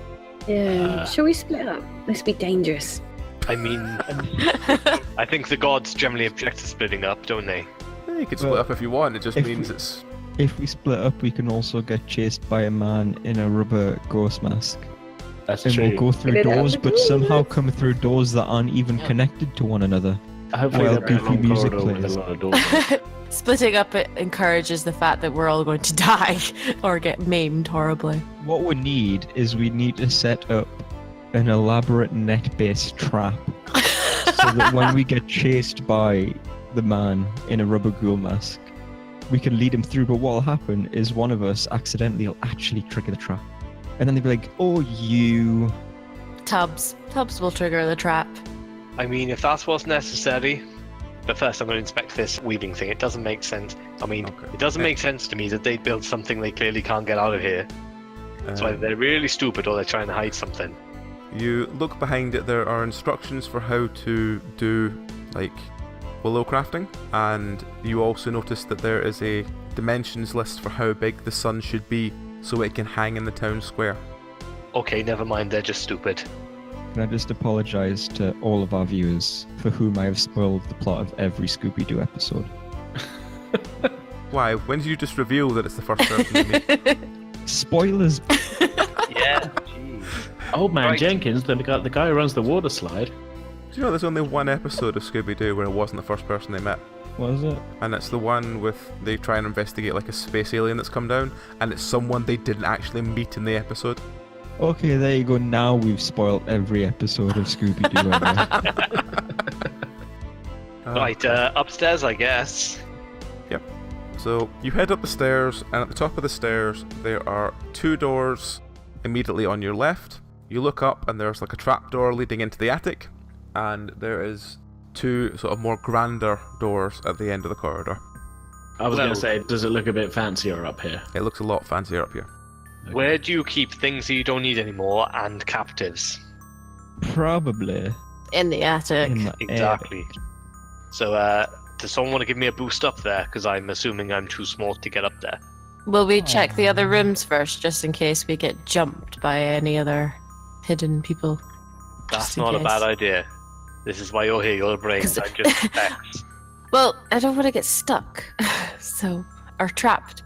Speaker 5: Yeah. Shall we split up? This would be dangerous.
Speaker 4: I mean, I think the gods generally object to splitting up, don't they?
Speaker 2: Yeah, you can split
Speaker 3: Well,
Speaker 2: up if you want, it just
Speaker 3: if
Speaker 2: means
Speaker 3: we-
Speaker 2: it's...
Speaker 3: If we split up, we can also get chased by a man in a rubber ghost mask.
Speaker 7: That's
Speaker 3: And
Speaker 7: true.
Speaker 3: we'll go through
Speaker 5: Split up
Speaker 3: doors,
Speaker 5: the
Speaker 3: but somehow
Speaker 5: doors.
Speaker 3: come through doors that aren't even connected to one another.
Speaker 7: Hopefully
Speaker 3: Well,
Speaker 7: there'll be a
Speaker 3: goofy
Speaker 7: long
Speaker 3: music
Speaker 7: corridor with
Speaker 3: plays.
Speaker 7: a lot of doors.
Speaker 6: Splitting up it encourages the fact that we're all going to die or get maimed horribly.
Speaker 3: What we need is we need to set up an elaborate net-based trap so that when we get chased by the man in a rubber ghoul mask, we can lead him through. But what will happen is one of us accidentally will actually trigger the trap. And then they'll be like, oh, you...
Speaker 6: Tubbs will trigger the trap.
Speaker 4: I mean, if that's what's necessary. But first, I'm going to inspect this weaving thing. It doesn't make sense. I mean,
Speaker 2: Okay.
Speaker 4: it doesn't make sense to me that they build something they clearly can't get out of here. So either they're really stupid or they're trying to hide something.
Speaker 2: You look behind it, there are instructions for how to do, like, willow crafting, and you also notice that there is a dimensions list for how big the sun should be so it can hang in the town square.
Speaker 4: Okay, never mind. They're just stupid.
Speaker 3: Can I just apologise to all of our viewers for whom I have spoiled the plot of every Scooby-Doo episode?
Speaker 2: Why? When did you just reveal that it's the first person you meet?
Speaker 3: Spoilers!
Speaker 4: Yeah. Jeez.
Speaker 7: Old Man
Speaker 4: Right.
Speaker 7: Jenkins, the guy who runs the water slide.
Speaker 2: Do you know there's only one episode of Scooby-Doo where it wasn't the first person they met?
Speaker 3: Was it?
Speaker 2: And it's the one with they try and investigate like a space alien that's come down, and it's someone they didn't actually meet in the episode.
Speaker 3: Okay, there you go. Now we've spoiled every episode of Scooby-Doo ever.
Speaker 4: Right, upstairs, I guess.
Speaker 2: So you head up the stairs, and at the top of the stairs there are 2 doors immediately on your left. You look up and there's like a trapdoor leading into the attic, and there is 2 sort of more grander doors at the end of the corridor.
Speaker 7: I was going
Speaker 4: Well-
Speaker 7: to say, does it look a bit fancier up here?
Speaker 2: It looks a lot fancier up here.
Speaker 4: Where do you keep things that you don't need anymore and captives?
Speaker 3: Probably
Speaker 6: In the attic.
Speaker 3: in the
Speaker 4: Exactly. So, does someone want to give me a boost up there? Because I'm assuming I'm too small to get up there.
Speaker 6: Will we check the other rooms first, just in case we get jumped by any other hidden people?
Speaker 4: That's
Speaker 6: Just in
Speaker 4: not a
Speaker 6: case.
Speaker 4: bad idea. This is why you're here, your brains. I'm just specs.
Speaker 6: Well, I don't want to get stuck, so or trapped.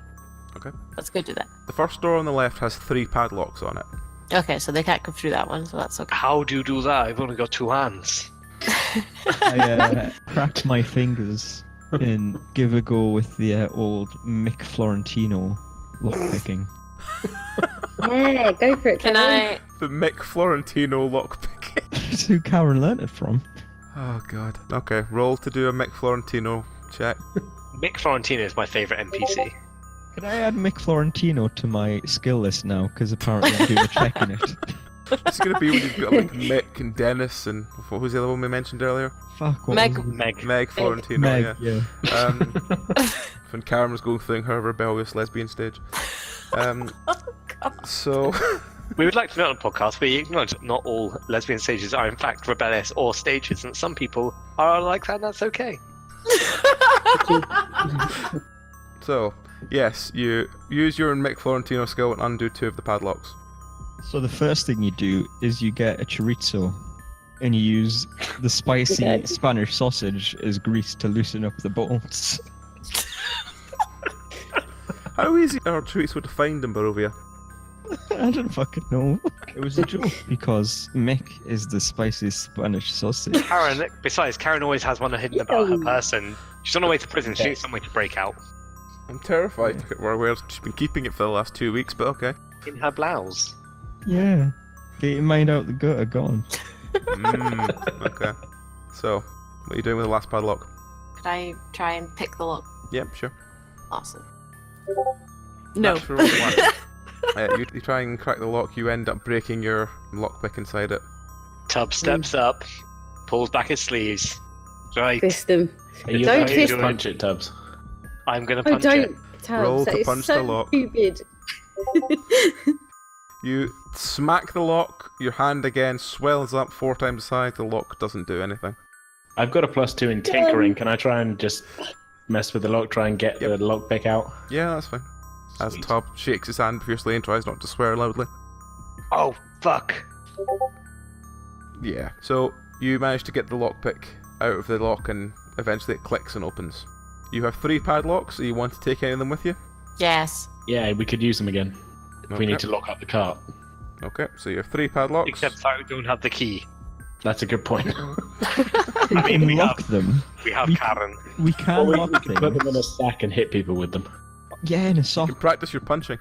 Speaker 2: Okay.
Speaker 6: Let's go do that.
Speaker 2: The first door on the left has 3 padlocks on it.
Speaker 6: Okay, so they can't go through that one, so that's okay.
Speaker 4: How do you do that? I've only got 2 hands.
Speaker 3: I crack my fingers and give a go with the old Mick Florentino lockpicking.
Speaker 5: Yeah, go for it.
Speaker 6: Can
Speaker 5: Karen.
Speaker 6: I?
Speaker 2: The Mick Florentino lockpicking.
Speaker 3: That's who Karen learnt it from.
Speaker 2: Oh god. Okay, roll to do a Mick Florentino check.
Speaker 4: Mick Florentino is my favourite NPC.
Speaker 3: Can I add Mick Florentino to my skill list now? Because apparently I'm doing a check in it.
Speaker 2: It's gonna be when you've got like Mick and Dennis and what was the other one we mentioned earlier?
Speaker 3: Fuck, what
Speaker 6: Meg-
Speaker 3: was it?
Speaker 4: Meg.
Speaker 2: Meg Florentino,
Speaker 3: Meg,
Speaker 2: yeah.
Speaker 3: yeah.
Speaker 2: When Karen was going through her rebellious lesbian stage. So
Speaker 4: We would like to note on the podcast, we acknowledge that not all lesbian stages are in fact rebellious or stages, and some people are like that, and that's okay.
Speaker 2: So yes, you use your Mick Florentino skill and undo 2 of the padlocks.
Speaker 3: So the first thing you do is you get a chorizo, and you use the spicy
Speaker 5: Okay.
Speaker 3: Spanish sausage as grease to loosen up the bolts.
Speaker 2: How easy are treats to find in Barovia?
Speaker 3: I don't fucking know. It was a joke because Mick is the spiciest Spanish sausage.
Speaker 4: Karen always has one hidden about her person. She's on her way to prison. She needs some way to break out.
Speaker 2: I'm terrified where she's been keeping it for the last 2 weeks, but okay.
Speaker 4: In her blouse.
Speaker 3: Yeah. Get your mind out the gutter, gone.
Speaker 2: Okay. So, what are you doing with the last padlock?
Speaker 6: Could I try and pick the lock?
Speaker 2: Yep, sure.
Speaker 6: Awesome. No.
Speaker 2: Natural one. You try and crack the lock, you end up breaking your lockpick inside it.
Speaker 4: Tubbs steps up, pulls back his sleeves. Right.
Speaker 5: Fist them.
Speaker 7: Are you
Speaker 5: Don't
Speaker 7: going to
Speaker 5: fist
Speaker 7: punch it, Tubbs?
Speaker 4: I'm gonna
Speaker 5: Oh,
Speaker 4: punch it.
Speaker 5: don't. Tubbs,
Speaker 2: Roll
Speaker 5: that
Speaker 2: to
Speaker 5: is
Speaker 2: punch
Speaker 5: so
Speaker 2: the lock.
Speaker 5: stupid.
Speaker 2: You smack the lock, your hand again swells up 4 times the size, the lock doesn't do anything.
Speaker 7: I've got a +2 in tinkering. Can I try and just mess with the lock, try and get the lockpick out?
Speaker 2: Yeah, that's fine. As
Speaker 7: Sweet.
Speaker 2: Tubb shakes his hand fiercely and tries not to swear loudly.
Speaker 4: Oh, fuck.
Speaker 2: Yeah, so you manage to get the lockpick out of the lock and eventually it clicks and opens. You have 3 padlocks, so you want to take any of them with you?
Speaker 6: Yes.
Speaker 7: Yeah, we could use them again. If we need to lock up the cart.
Speaker 2: Okay, so you have 3 padlocks.
Speaker 4: Except I don't have the key.
Speaker 7: That's a good point.
Speaker 3: We
Speaker 4: I mean,
Speaker 3: can
Speaker 4: we
Speaker 3: lock
Speaker 4: have-
Speaker 3: them.
Speaker 4: We have
Speaker 3: We-
Speaker 4: Karen.
Speaker 3: We can
Speaker 7: we
Speaker 3: lock
Speaker 7: could put
Speaker 3: things.
Speaker 7: them in a sack and hit people with them.
Speaker 3: Yeah, in a
Speaker 2: You
Speaker 3: sock.
Speaker 2: can practice your punching.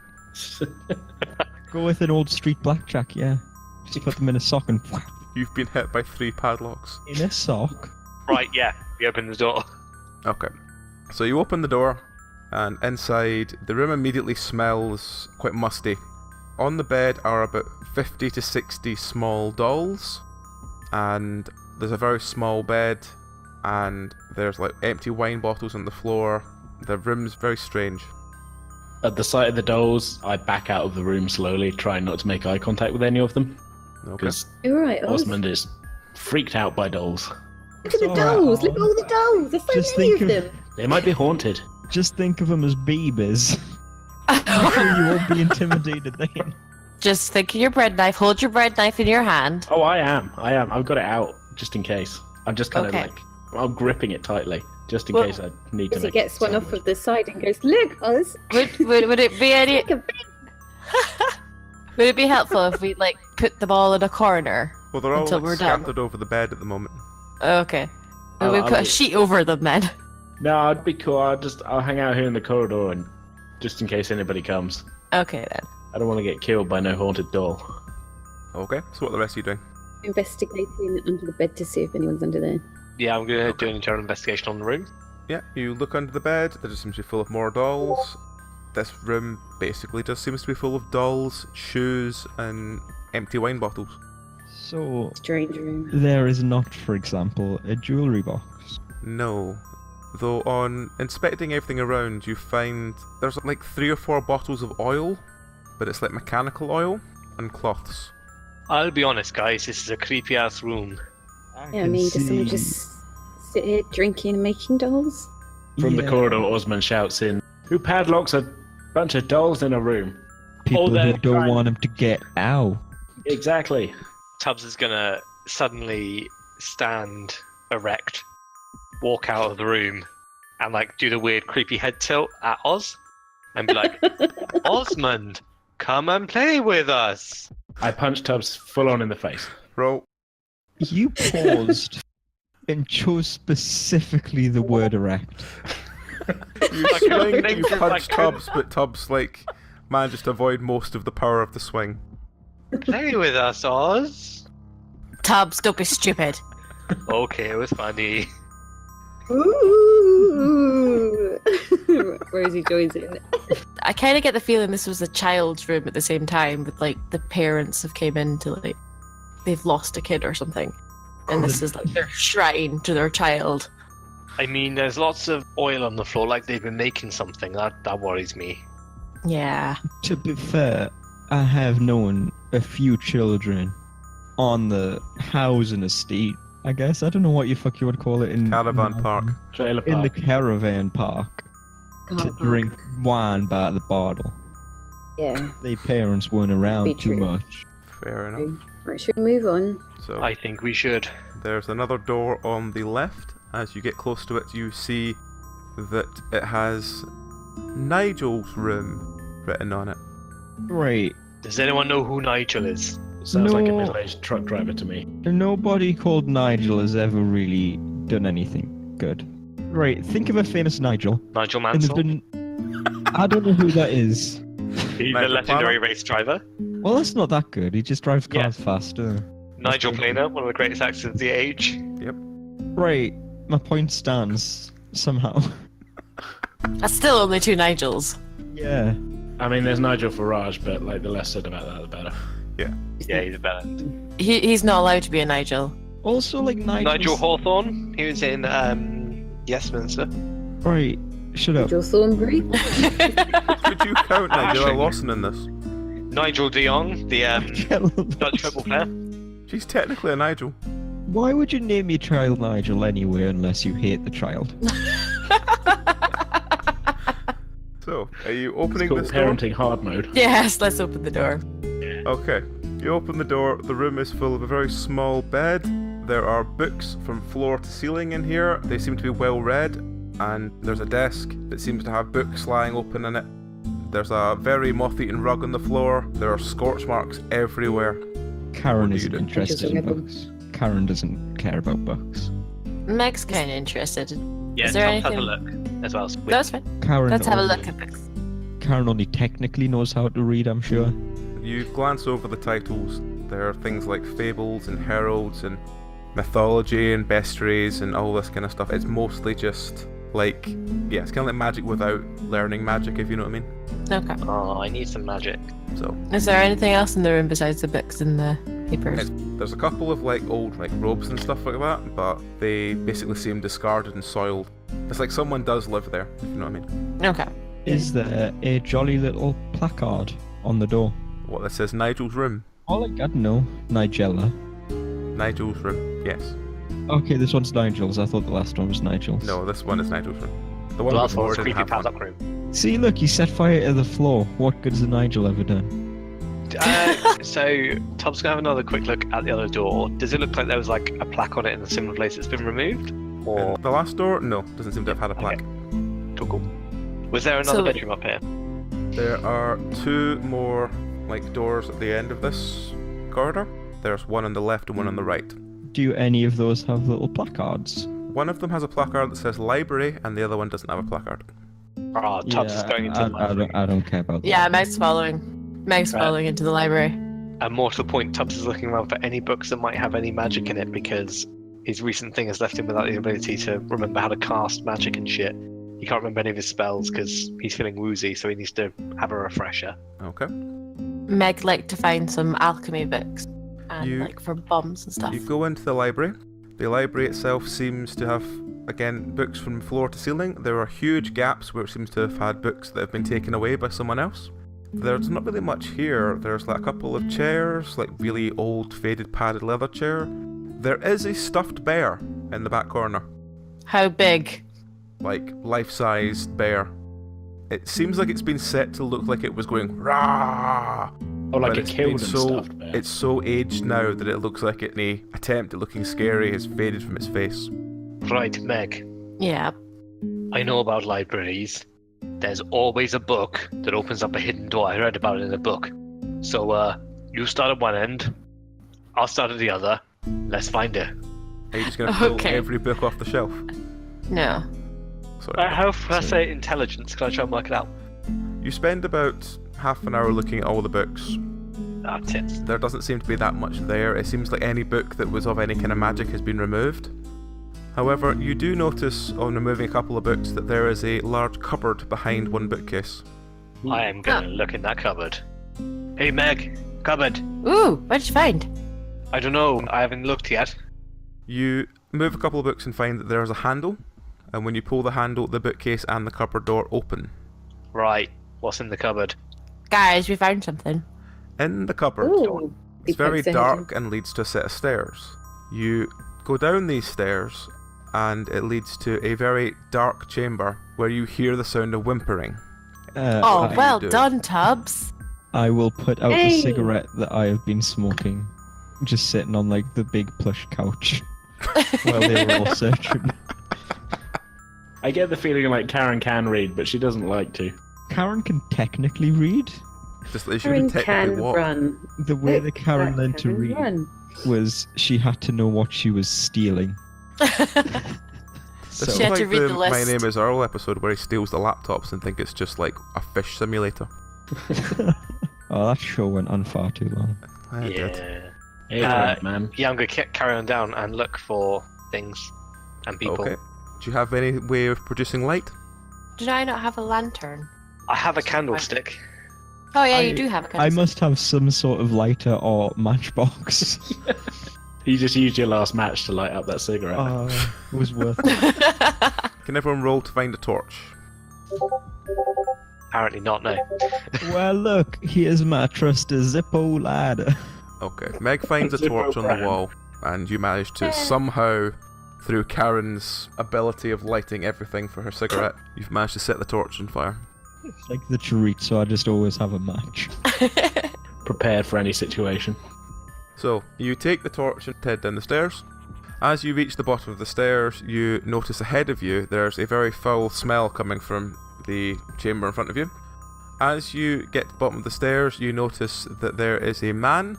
Speaker 3: Go with an old street blackjack, yeah. Just put them in a sock and whap.
Speaker 2: You've been hit by 3 padlocks.
Speaker 3: In a sock?
Speaker 4: Right, yeah. We open the door.
Speaker 2: Okay. So you open the door, and inside, the room immediately smells quite musty. On the bed are about 50 to 60 small dolls, and there's a very small bed, and there's like empty wine bottles on the floor. The room's very strange.
Speaker 7: At the sight of the dolls, I back out of the room slowly, trying not to make eye contact with any of them.
Speaker 2: Okay.
Speaker 7: Because
Speaker 5: You're right, Oz.
Speaker 7: Ozmand is freaked out by dolls.
Speaker 5: Look at the
Speaker 3: It's all right,
Speaker 5: dolls. Look at
Speaker 3: Oz.
Speaker 5: all the dolls. There's so
Speaker 3: Just
Speaker 5: many
Speaker 3: think
Speaker 5: of
Speaker 3: of-
Speaker 5: them.
Speaker 7: They might be haunted.
Speaker 3: Just think of them as babies. I'm sure you won't be intimidated then.
Speaker 6: Just think of your bread knife. Hold your bread knife in your hand.
Speaker 7: Oh, I am. I've got it out, just in case. I'm just kind of
Speaker 6: Okay.
Speaker 7: like... I'm gripping it tightly, just in
Speaker 6: Well,
Speaker 7: case I need to
Speaker 5: As he
Speaker 7: make
Speaker 5: gets
Speaker 7: a
Speaker 5: one off
Speaker 7: sandwich.
Speaker 5: of the side and goes, look, Oz.
Speaker 6: Would it be any?
Speaker 5: Look at
Speaker 6: Would it be helpful if we like put them all in a corner?
Speaker 2: Well, they're all
Speaker 6: Until
Speaker 2: like,
Speaker 6: we're done.
Speaker 2: scattered over the bed at the moment.
Speaker 6: Okay.
Speaker 7: I'll-
Speaker 6: we
Speaker 7: I'll
Speaker 6: put a
Speaker 7: be-
Speaker 6: sheet over them then.
Speaker 7: No, I'd be cool. I'll hang out here in the corridor, and just in case anybody comes.
Speaker 6: Okay then.
Speaker 7: I don't want to get killed by no haunted doll.
Speaker 2: Okay, so what are the rest of you doing?
Speaker 5: investigating under the bed to see if anyone's under there.
Speaker 4: Yeah, I'm gonna do an internal investigation on the room.
Speaker 2: Yeah, you look under the bed, there just seems to be full of more dolls. This room basically just seems to be full of dolls, shoes, and empty wine bottles.
Speaker 3: So,
Speaker 5: Strange room.
Speaker 3: there is not, for example, a jewellery box.
Speaker 2: No. Though on inspecting everything around, you find there's like 3 or 4 bottles of oil, but it's like mechanical oil and cloths.
Speaker 4: I'll be honest, guys, this is a creepy ass room.
Speaker 5: Yeah, I mean, does someone just sit here drinking and making dolls?
Speaker 7: From the corridor, Ozmand shouts in, "Who padlocks a bunch of dolls in a room?"
Speaker 3: People who
Speaker 4: they're
Speaker 3: don't
Speaker 4: trying-
Speaker 3: want him to get out.
Speaker 7: Exactly.
Speaker 4: Tubbs is gonna suddenly stand erect, walk out of the room, and like do the weird creepy head tilt at Oz, and be like, "Ozmand, come and play with us."
Speaker 7: I punched Tubbs full on in the face.
Speaker 2: Roll.
Speaker 3: You paused and chose specifically the word erect.
Speaker 2: You
Speaker 4: Like,
Speaker 2: swing,
Speaker 4: names
Speaker 2: you
Speaker 4: are
Speaker 2: punch
Speaker 4: like-
Speaker 2: Tubbs, but Tubbs like manages to avoid most of the power of the swing.
Speaker 4: Play with us, Oz.
Speaker 6: Tubbs, don't be stupid.
Speaker 4: Okay, it was funny.
Speaker 5: Ooh. Rosie joins in.
Speaker 6: I kind of get the feeling this was a child's room at the same time, with like the parents have came in to like they've lost a kid or something, and this is like their shrine to their child.
Speaker 4: I mean, there's lots of oil on the floor, like they've been making something. That worries me.
Speaker 6: Yeah.
Speaker 3: To be fair, I have known a few children on the housing estate, I guess. I don't know what you would call it in
Speaker 2: Caravan park.
Speaker 7: Trailer
Speaker 3: In the
Speaker 7: park.
Speaker 3: caravan park to drink wine by the bottle.
Speaker 5: Yeah.
Speaker 3: Their parents weren't around
Speaker 5: Be
Speaker 3: too
Speaker 5: true.
Speaker 3: much.
Speaker 2: Fair enough.
Speaker 5: Right, should we move on?
Speaker 2: So
Speaker 4: I think we should.
Speaker 2: there's another door on the left. As you get close to it, you see that it has Nigel's room written on it.
Speaker 3: Right.
Speaker 4: Does anyone know who Nigel is?
Speaker 7: Sounds like a
Speaker 3: No.
Speaker 7: middle-aged truck driver to me.
Speaker 3: Nobody called Nigel has ever really done anything good. Right, think of a famous Nigel.
Speaker 4: Nigel
Speaker 3: And there's
Speaker 4: Mansell?
Speaker 3: been... I don't know who that is.
Speaker 4: He's
Speaker 2: Nigel
Speaker 4: a legendary
Speaker 2: Plummer?
Speaker 4: race driver.
Speaker 3: Well, that's not that good. He just drives cars faster.
Speaker 4: Nigel Planer, one of the greatest actors of the age.
Speaker 3: Right, my point stands somehow.
Speaker 6: That's still only 2 Nigels.
Speaker 3: Yeah.
Speaker 7: I mean, there's Nigel Farage, but like the less said about that, the better.
Speaker 4: Yeah, he's a better.
Speaker 6: He's not allowed to be a Nigel.
Speaker 3: Also, like
Speaker 4: Nigel Hawthorne, he was in Yesminster.
Speaker 3: Right, shut up.
Speaker 5: Nigel Thornbury.
Speaker 2: Could you count Nigella Lawson in this?
Speaker 4: Nigel de Jong, the Dutch football player.
Speaker 2: She's technically a Nigel.
Speaker 3: Why would you name your child Nigel anyway unless you hate the child?
Speaker 2: So, are you
Speaker 7: It's
Speaker 2: opening
Speaker 7: called
Speaker 2: this door?
Speaker 7: parenting hard mode.
Speaker 6: Yes, let's open the door.
Speaker 2: Okay. You open the door, the room is full of a very small bed. There are books from floor to ceiling in here. They seem to be well read. And there's a desk that seems to have books lying open in it. There's a very moth-eaten rug on the floor. There are scorch marks everywhere.
Speaker 3: Karen
Speaker 2: What do you
Speaker 3: isn't
Speaker 2: do?
Speaker 3: interested in books. Karen doesn't care about books.
Speaker 6: Meg's kind of interested.
Speaker 4: Yeah,
Speaker 6: Is there
Speaker 4: Tom has a
Speaker 6: anything-
Speaker 4: look as well.
Speaker 6: That's fine.
Speaker 3: Karen
Speaker 6: Let's have a
Speaker 3: only-
Speaker 6: look at books.
Speaker 3: Karen only technically knows how to read, I'm sure.
Speaker 2: You glance over the titles. There are things like fables and heralds and mythology and bestiaries and all this kind of stuff. It's mostly just like, yeah, it's kind of like magic without learning magic, if you know what I mean.
Speaker 6: Okay.
Speaker 4: Oh, I need some magic.
Speaker 2: So
Speaker 6: Is there anything else in the room besides the books and the papers?
Speaker 2: there's a couple of like old like robes and stuff like that, but they basically seem discarded and soiled. It's like someone does live there, if you know what I mean.
Speaker 6: Okay.
Speaker 3: Is there a jolly little placard on the door?
Speaker 2: What, that says Nigel's room?
Speaker 3: All I got no. Nigella.
Speaker 2: Nigel's room, yes.
Speaker 3: Okay, this one's Nigel's. I thought the last one was Nigel's.
Speaker 2: No, this one is Nigel's room. The one
Speaker 4: Well, that's
Speaker 2: before
Speaker 4: what's
Speaker 2: didn't
Speaker 4: creepy
Speaker 2: have one.
Speaker 4: padlock room.
Speaker 3: See, look, he set fire to the floor. What good's the Nigel ever done?
Speaker 4: So Tom's gonna have another quick look at the other door. Does it look like there was like a plaque on it in a similar place that's been removed? Or
Speaker 2: And the last door? No, doesn't seem to have had a plaque.
Speaker 4: cool. Was there another
Speaker 6: So-
Speaker 4: bedroom up here?
Speaker 2: There are 2 more like doors at the end of this corridor. There's one on the left and one on the right.
Speaker 3: Do any of those have little placards?
Speaker 2: One of them has a placard that says library, and the other one doesn't have a placard.
Speaker 4: Oh, Tubbs is going into the library.
Speaker 3: I don't care about that.
Speaker 6: Yeah, Meg's following. Meg's
Speaker 4: Right.
Speaker 6: following into the library.
Speaker 4: And more to the point, Tubbs is looking around for any books that might have any magic in it because his recent thing has left him without the ability to remember how to cast magic and shit. He can't remember any of his spells because he's feeling woozy, so he needs to have a refresher.
Speaker 2: Okay.
Speaker 6: Meg liked to find some alchemy books and
Speaker 2: You-
Speaker 6: like for bombs and stuff.
Speaker 2: You go into the library. The library itself seems to have, again, books from floor to ceiling. There are huge gaps where it seems to have had books that have been taken away by someone else. There's not really much here. There's like a couple of chairs, like really old, faded, padded leather chair. There is a stuffed bear in the back corner,
Speaker 6: How big?
Speaker 2: like life-sized bear. It seems like it's been set to look like it was going rah.
Speaker 7: Oh, like
Speaker 2: But
Speaker 7: a
Speaker 2: it's
Speaker 7: killed
Speaker 2: been
Speaker 7: and
Speaker 2: so
Speaker 7: stuffed bear.
Speaker 2: it's so aged now that it looks like any attempt at looking scary has faded from its face.
Speaker 4: Right, Meg.
Speaker 6: Yeah.
Speaker 4: I know about libraries. There's always a book that opens up a hidden door. I read about it in a book. So, you start at one end, I'll start at the other. Let's find it.
Speaker 2: Are you just gonna pull
Speaker 6: Okay.
Speaker 2: every book off the shelf?
Speaker 6: No.
Speaker 2: Sorry.
Speaker 4: How fast intelligence can I try and work it out?
Speaker 2: You spend about half an hour looking at all the books.
Speaker 4: That's it.
Speaker 2: There doesn't seem to be that much there. It seems like any book that was of any kind of magic has been removed. However, you do notice on removing a couple of books that there is a large cupboard behind one bookcase.
Speaker 4: I am gonna look in that cupboard. Hey, Meg, cupboard.
Speaker 6: Ooh, what did you find?
Speaker 4: I don't know. I haven't looked yet.
Speaker 2: You move a couple of books and find that there is a handle, and when you pull the handle, the bookcase and the cupboard door open.
Speaker 4: Right. What's in the cupboard?
Speaker 6: Guys, we found something.
Speaker 2: In the cupboard,
Speaker 5: Ooh.
Speaker 2: it's very dark and leads to a set of stairs. You go down these stairs, and it leads to a very dark chamber where you hear the sound of whimpering.
Speaker 6: Oh,
Speaker 2: do
Speaker 6: well
Speaker 2: you do?
Speaker 6: done, Tubbs.
Speaker 3: I will put out the
Speaker 5: Hey!
Speaker 3: cigarette that I have been smoking, just sitting on like the big plush couch while they were all searching.
Speaker 7: I get the feeling like Karen can read, but she doesn't like to.
Speaker 3: Karen can technically read.
Speaker 2: Just that she
Speaker 5: Karen
Speaker 2: would technically
Speaker 5: can
Speaker 2: walk.
Speaker 5: run.
Speaker 3: The way that Karen learned to
Speaker 5: Karen
Speaker 3: read
Speaker 5: run.
Speaker 3: was she had to know what she was stealing.
Speaker 2: This
Speaker 3: So
Speaker 2: is
Speaker 6: She had
Speaker 2: like
Speaker 6: to read the
Speaker 2: My
Speaker 6: list.
Speaker 2: Name is Earl episode where he steals the laptops and think it's just like a fish simulator.
Speaker 3: Oh, that show went on far too long.
Speaker 2: I did.
Speaker 7: Hey, man.
Speaker 4: Yeah, I'm going to carry on down and look for things and people.
Speaker 2: Okay. Do you have any way of producing light?
Speaker 6: Did I not have a lantern?
Speaker 4: I have a candlestick.
Speaker 6: Oh yeah,
Speaker 3: I-
Speaker 6: you do have a
Speaker 3: I
Speaker 6: candlestick.
Speaker 3: must have some sort of lighter or matchbox.
Speaker 7: You just used your last match to light up that cigarette.
Speaker 3: It was worth it.
Speaker 2: Can everyone roll to find a torch?
Speaker 4: Apparently not, no.
Speaker 3: Well, look, here's my trusty Zippo ladder.
Speaker 2: Okay. Meg finds a
Speaker 7: Zippo
Speaker 2: torch on the
Speaker 7: brand.
Speaker 2: wall, and you manage to somehow, through Karen's ability of lighting everything for her cigarette, you've managed to set the torch on fire.
Speaker 3: It's like the chorizo, I just always have a match.
Speaker 7: Prepared for any situation.
Speaker 2: So, you take the torch and head down the stairs. As you reach the bottom of the stairs, you notice ahead of you there's a very foul smell coming from the chamber in front of you. As you get to the bottom of the stairs, you notice that there is a man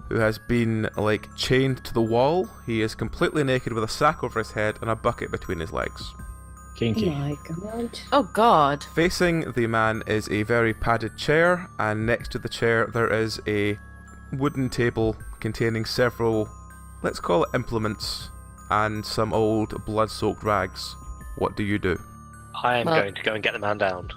Speaker 2: who has been, like, chained to the wall. He is completely naked with a sack over his head and a bucket between his legs.
Speaker 5: Oh
Speaker 7: Kinky.
Speaker 5: my god.
Speaker 6: Oh god.
Speaker 2: Facing the man is a very padded chair, and next to the chair there is a wooden table containing several, let's call it implements, and some old blood-soaked rags. What do you do?
Speaker 4: I am
Speaker 6: Well-
Speaker 4: going to go and get the man down.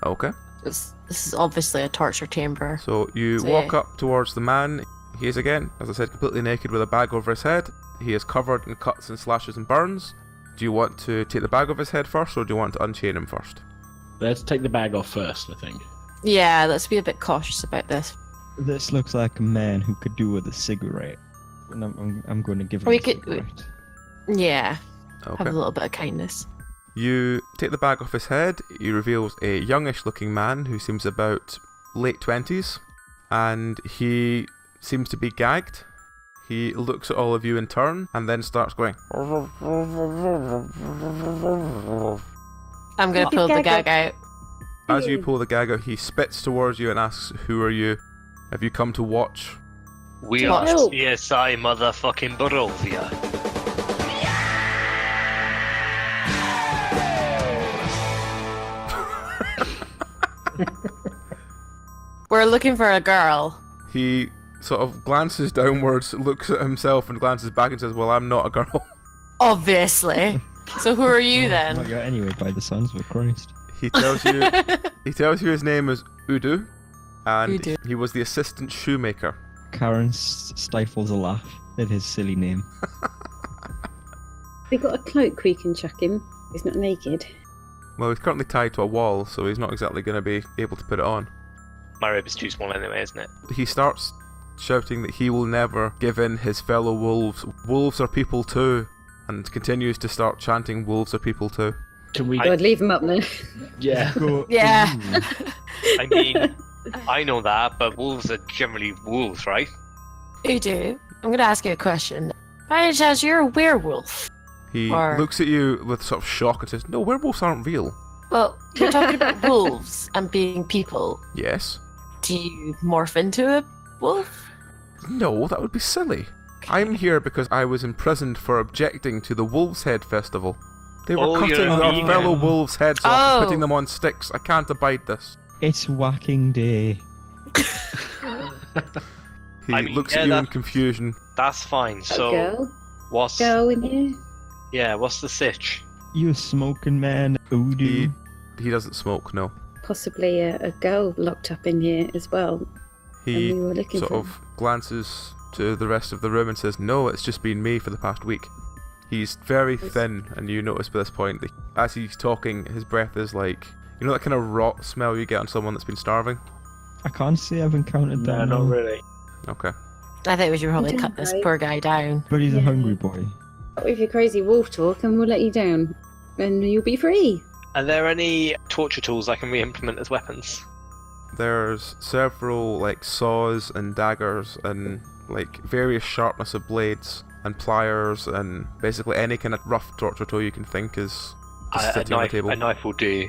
Speaker 2: Okay.
Speaker 6: This is obviously a torture chamber.
Speaker 2: So you
Speaker 6: So,
Speaker 2: walk
Speaker 6: yeah.
Speaker 2: up towards the man. He is again, as I said, completely naked with a bag over his head. He is covered in cuts and slashes and burns. Do you want to take the bag off his head first, or do you want to unchain him first?
Speaker 7: Let's take the bag off first, I think.
Speaker 6: Yeah, let's be a bit cautious about this.
Speaker 3: This looks like a man who could do with a cigarette. And I'm going to give him
Speaker 6: We
Speaker 3: a
Speaker 6: could-
Speaker 3: cigarette.
Speaker 6: Yeah,
Speaker 2: Okay.
Speaker 6: have a little bit of kindness.
Speaker 2: You take the bag off his head. He reveals a youngish looking man who seems about late 20s, and he seems to be gagged. He looks at all of you in turn and then starts going.
Speaker 6: I'm gonna
Speaker 5: What?
Speaker 6: pull the
Speaker 5: Gag
Speaker 6: gag out.
Speaker 2: As you pull the gag out, he spits towards you and asks, "Who are you? Have you come to watch?"
Speaker 4: We
Speaker 6: What?
Speaker 4: are CSI motherfucking Barovia.
Speaker 6: We're looking for a girl.
Speaker 2: He sort of glances downwards, looks at himself, and glances back and says, "Well, I'm not a girl."
Speaker 6: Obviously. So who are you
Speaker 3: Not
Speaker 6: then?
Speaker 3: yet anyway, by the sounds of it, Christ.
Speaker 2: He tells you his name is Udu, and
Speaker 6: Udu.
Speaker 2: he was the assistant shoemaker.
Speaker 3: Karen stifles a laugh at his silly name.
Speaker 5: We got a cloak we can chuck him. He's not naked.
Speaker 2: Well, he's currently tied to a wall, so he's not exactly going to be able to put it on.
Speaker 4: My rib is too small anyway, isn't it?
Speaker 2: He starts shouting that he will never give in his fellow wolves. Wolves are people too, and continues to start chanting, "Wolves are people too."
Speaker 7: Can we?
Speaker 5: God, leave him up there.
Speaker 7: Yeah.
Speaker 6: Yeah.
Speaker 4: I mean, I know that, but wolves are generally wolves, right?
Speaker 6: You do. I'm gonna ask you a question. By any chance, you're a werewolf?
Speaker 2: He
Speaker 6: Or-
Speaker 2: looks at you with sort of shock and says, "No, werewolves aren't real."
Speaker 6: Well, you're talking about wolves and being people.
Speaker 2: Yes.
Speaker 6: Do you morph into a wolf?
Speaker 2: No, that would be silly. I'm here because I was imprisoned for objecting to the Wolf's Head Festival. They were
Speaker 4: Oh,
Speaker 2: cutting
Speaker 4: you're
Speaker 2: our
Speaker 4: vegan.
Speaker 2: fellow wolves' heads off and
Speaker 6: Oh.
Speaker 2: putting them on sticks. I can't abide this.
Speaker 3: It's whacking day.
Speaker 2: He
Speaker 4: I mean,
Speaker 2: looks
Speaker 4: yeah,
Speaker 2: at you in
Speaker 4: that-
Speaker 2: confusion.
Speaker 4: That's fine.
Speaker 5: A
Speaker 4: So,
Speaker 5: girl?
Speaker 4: what's
Speaker 5: Girl in here?
Speaker 4: what's the sitch?
Speaker 3: You smoking man, Udu.
Speaker 2: He doesn't smoke, no.
Speaker 5: Possibly a girl locked up in here as well.
Speaker 2: He
Speaker 5: And we were looking
Speaker 2: sort
Speaker 5: for-
Speaker 2: of glances to the rest of the room and says, "No, it's just been me for the past week." He's very thin, and you notice by this point that as he's talking, his breath is like, you know that kind of rot smell you get on someone that's been starving?
Speaker 3: I can't say I've encountered
Speaker 7: No,
Speaker 3: that.
Speaker 7: not
Speaker 3: no.
Speaker 7: really.
Speaker 2: Okay.
Speaker 6: I think we should probably
Speaker 5: doing
Speaker 6: cut this
Speaker 5: great.
Speaker 6: poor guy down.
Speaker 3: But he's a
Speaker 5: Yeah.
Speaker 3: hungry boy.
Speaker 5: With your crazy wolf talk, and we'll let you down. And you'll be free.
Speaker 4: Are there any torture tools I can re-implement as weapons?
Speaker 2: There's several like saws and daggers and like various sharpness of blades and pliers and basically any kind of rough torture tool you can think is Just sitting on the table.
Speaker 4: A knife will do.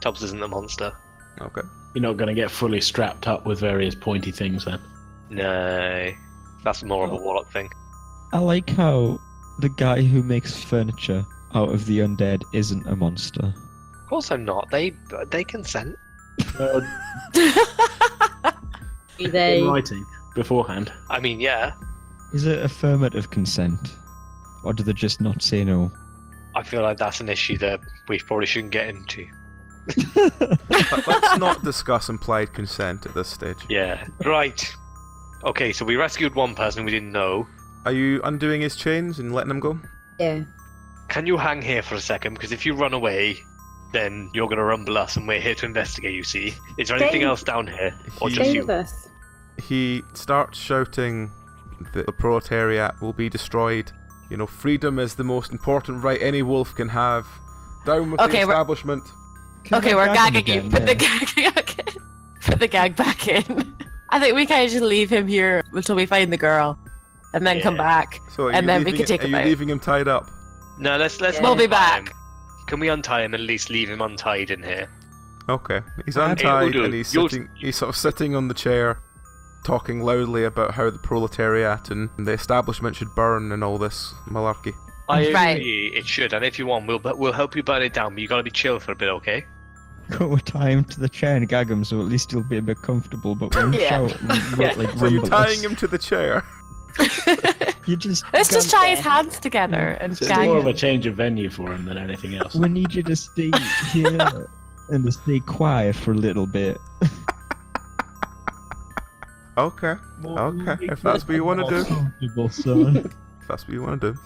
Speaker 4: Tubbs isn't a monster.
Speaker 2: Okay.
Speaker 7: You're not going to get fully strapped up with various pointy things then.
Speaker 4: No, that's more of a warlock thing.
Speaker 3: I like how the guy who makes furniture out of the undead isn't a monster.
Speaker 4: Of course I'm not. They consent.
Speaker 5: They...
Speaker 7: In writing beforehand.
Speaker 4: I mean, yeah.
Speaker 3: Is it affirmative consent? Or do they just not say no?
Speaker 4: I feel like that's an issue that we probably shouldn't get into.
Speaker 2: Let's not discuss implied consent at this stage.
Speaker 4: Yeah. Right. Okay, so we rescued one person we didn't know.
Speaker 2: Are you undoing his chains and letting him go?
Speaker 5: Yeah.
Speaker 4: Can you hang here for a second? Because if you run away, then you're going to rumble us, and we're here to investigate, you see. Is there anything else down here? Or just
Speaker 5: Stay
Speaker 4: you?
Speaker 5: with us.
Speaker 2: He starts shouting that the proletariat will be destroyed. You know, freedom is the most important right any wolf can have. Down with the establishment.
Speaker 6: Okay, we're gagging you. Put the gag back in. I think we kind of just leave him here until we find the girl, and then come back,
Speaker 2: So
Speaker 6: and then we can take him out.
Speaker 2: Are you leaving him tied up?
Speaker 4: No, let's
Speaker 6: We'll be back.
Speaker 4: Can we untie him and at least leave him untied in here?
Speaker 2: Okay. He's untied
Speaker 4: Hey,
Speaker 2: and he's sort of sitting on the chair, talking loudly about how the proletariat and the establishment should burn and all this malarkey.
Speaker 4: I
Speaker 6: Right.
Speaker 4: agree, it should, and if you want, we'll help you burn it down, but you gotta be chill for a bit, okay?
Speaker 3: Go tie him to the chair and gag him so at least he'll be a bit comfortable, but when you
Speaker 6: Yeah.
Speaker 3: shout, like,
Speaker 2: So you're
Speaker 3: rumble
Speaker 2: tying
Speaker 3: us.
Speaker 2: him to the chair?
Speaker 3: You just
Speaker 6: Let's just
Speaker 3: gag
Speaker 6: tie his hands together and
Speaker 7: It's
Speaker 6: gag
Speaker 7: more of a
Speaker 6: him.
Speaker 7: change of venue for him than anything else.
Speaker 3: We need you to stay here and to stay quiet for a little bit.
Speaker 2: Okay. Okay. If that's what you want to do.
Speaker 3: Comfortable, son.
Speaker 2: If that's what you want to do.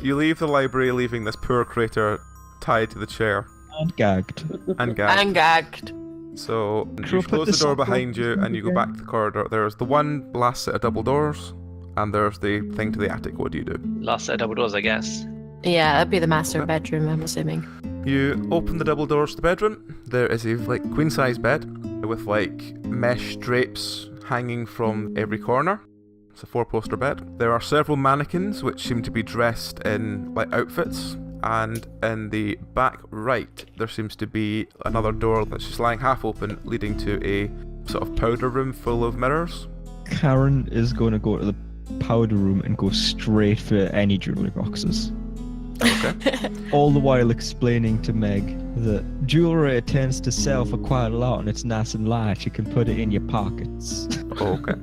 Speaker 2: You leave the library, leaving this poor creature tied to the chair
Speaker 3: And gagged.
Speaker 2: and gagged.
Speaker 6: And gagged.
Speaker 2: So
Speaker 3: Shall
Speaker 2: you
Speaker 3: we put
Speaker 2: close the
Speaker 3: this
Speaker 2: door
Speaker 3: up
Speaker 2: behind
Speaker 3: like
Speaker 2: you
Speaker 3: this
Speaker 2: and you go back to the corridor. There's the one last set of double doors, and there's the thing to the attic. What do you do?
Speaker 4: Last set of double doors, I guess.
Speaker 6: Yeah, that'd be the master bedroom, I'm assuming.
Speaker 2: You open the double doors to the bedroom. There is a queen size bed with mesh drapes hanging from every corner. It's a 4-poster bed. There are several mannequins which seem to be dressed in outfits, and in the back right there seems to be another door that's just lying half open, leading to a sort of powder room full of mirrors.
Speaker 3: Karen is going to go to the powder room and go straight for any jewellery boxes.
Speaker 2: Okay.
Speaker 3: All the while explaining to Meg that jewellery tends to sell for quite a lot and it's nice and light. You can put it in your pockets.
Speaker 2: Okay.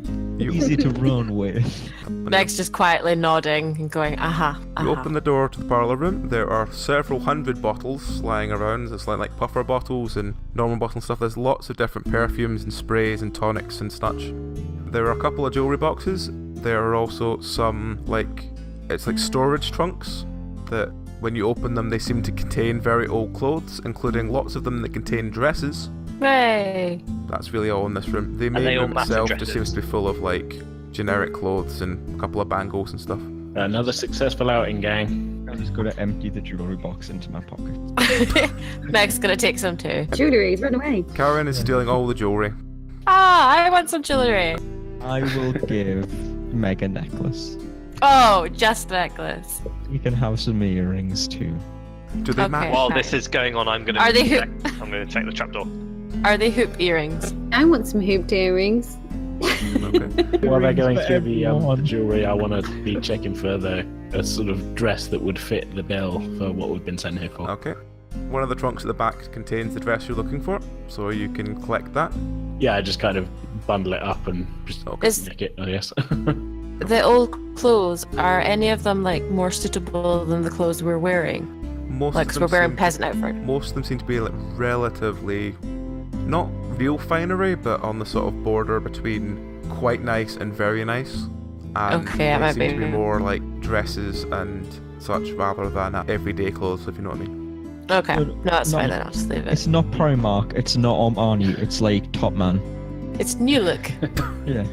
Speaker 3: Easy to run with.
Speaker 6: Meg's just quietly nodding and going, aha,
Speaker 2: You
Speaker 6: aha.
Speaker 2: open the door to the parlour room. There are several hundred bottles lying around. It's like puffer bottles and normal bottle stuff. There's lots of different perfumes and sprays and tonics and such. There are a couple of jewellery boxes. There are also some it's like storage trunks that when you open them they seem to contain very old clothes, including lots of them that contain dresses.
Speaker 6: Hooray!
Speaker 2: That's really all in this room. The
Speaker 4: they
Speaker 2: main
Speaker 4: all
Speaker 2: room
Speaker 4: massive
Speaker 2: itself
Speaker 4: dresses?
Speaker 2: just seems to be full of generic clothes and a couple of bangles and stuff.
Speaker 7: Another successful outing, gang.
Speaker 3: I'm just going to empty the jewellery box into my pocket.
Speaker 6: Meg's gonna take some too.
Speaker 5: Jewellery, run away.
Speaker 2: Karen is stealing all the jewellery.
Speaker 6: Ah, I want some jewellery.
Speaker 3: I will give Meg a necklace.
Speaker 6: Oh, just a necklace.
Speaker 3: You can have some earrings too.
Speaker 2: Do they
Speaker 6: Okay.
Speaker 2: match?
Speaker 4: While
Speaker 6: fine.
Speaker 4: this is going on, I'm gonna
Speaker 6: Are they
Speaker 4: check the trapdoor.
Speaker 6: Are they hoop earrings?
Speaker 5: I want some hooped earrings.
Speaker 2: Okay.
Speaker 7: While they're going
Speaker 3: for
Speaker 7: through the
Speaker 3: everyone.
Speaker 7: jewellery, I want to be checking for a sort of dress that would fit the bill for what we've been sent here for.
Speaker 2: Okay. One of the trunks at the back contains the dress you're looking for, so you can collect that.
Speaker 7: Yeah, I just kind of bundle it up and just
Speaker 6: Is
Speaker 7: nick it, I guess.
Speaker 6: the old clothes, are any of them more suitable than the clothes we're wearing?
Speaker 2: Most
Speaker 6: Like,
Speaker 2: of
Speaker 6: 'cause
Speaker 2: them
Speaker 6: we're wearing
Speaker 2: seem-
Speaker 6: peasant outfit.
Speaker 2: Most of them seem to be relatively, not real finery, but on the sort of border between quite nice and very nice. And
Speaker 6: Okay, that
Speaker 2: they
Speaker 6: might
Speaker 2: seem to
Speaker 6: be-
Speaker 2: be more like dresses and such rather than everyday clothes, if you know what I mean.
Speaker 6: Okay, no,
Speaker 3: Good.
Speaker 6: that's
Speaker 3: No,
Speaker 6: fine then, I'll just leave it.
Speaker 3: It's not Primark, it's not Arnie, it's like Top Man.
Speaker 6: It's new look.
Speaker 3: Yeah.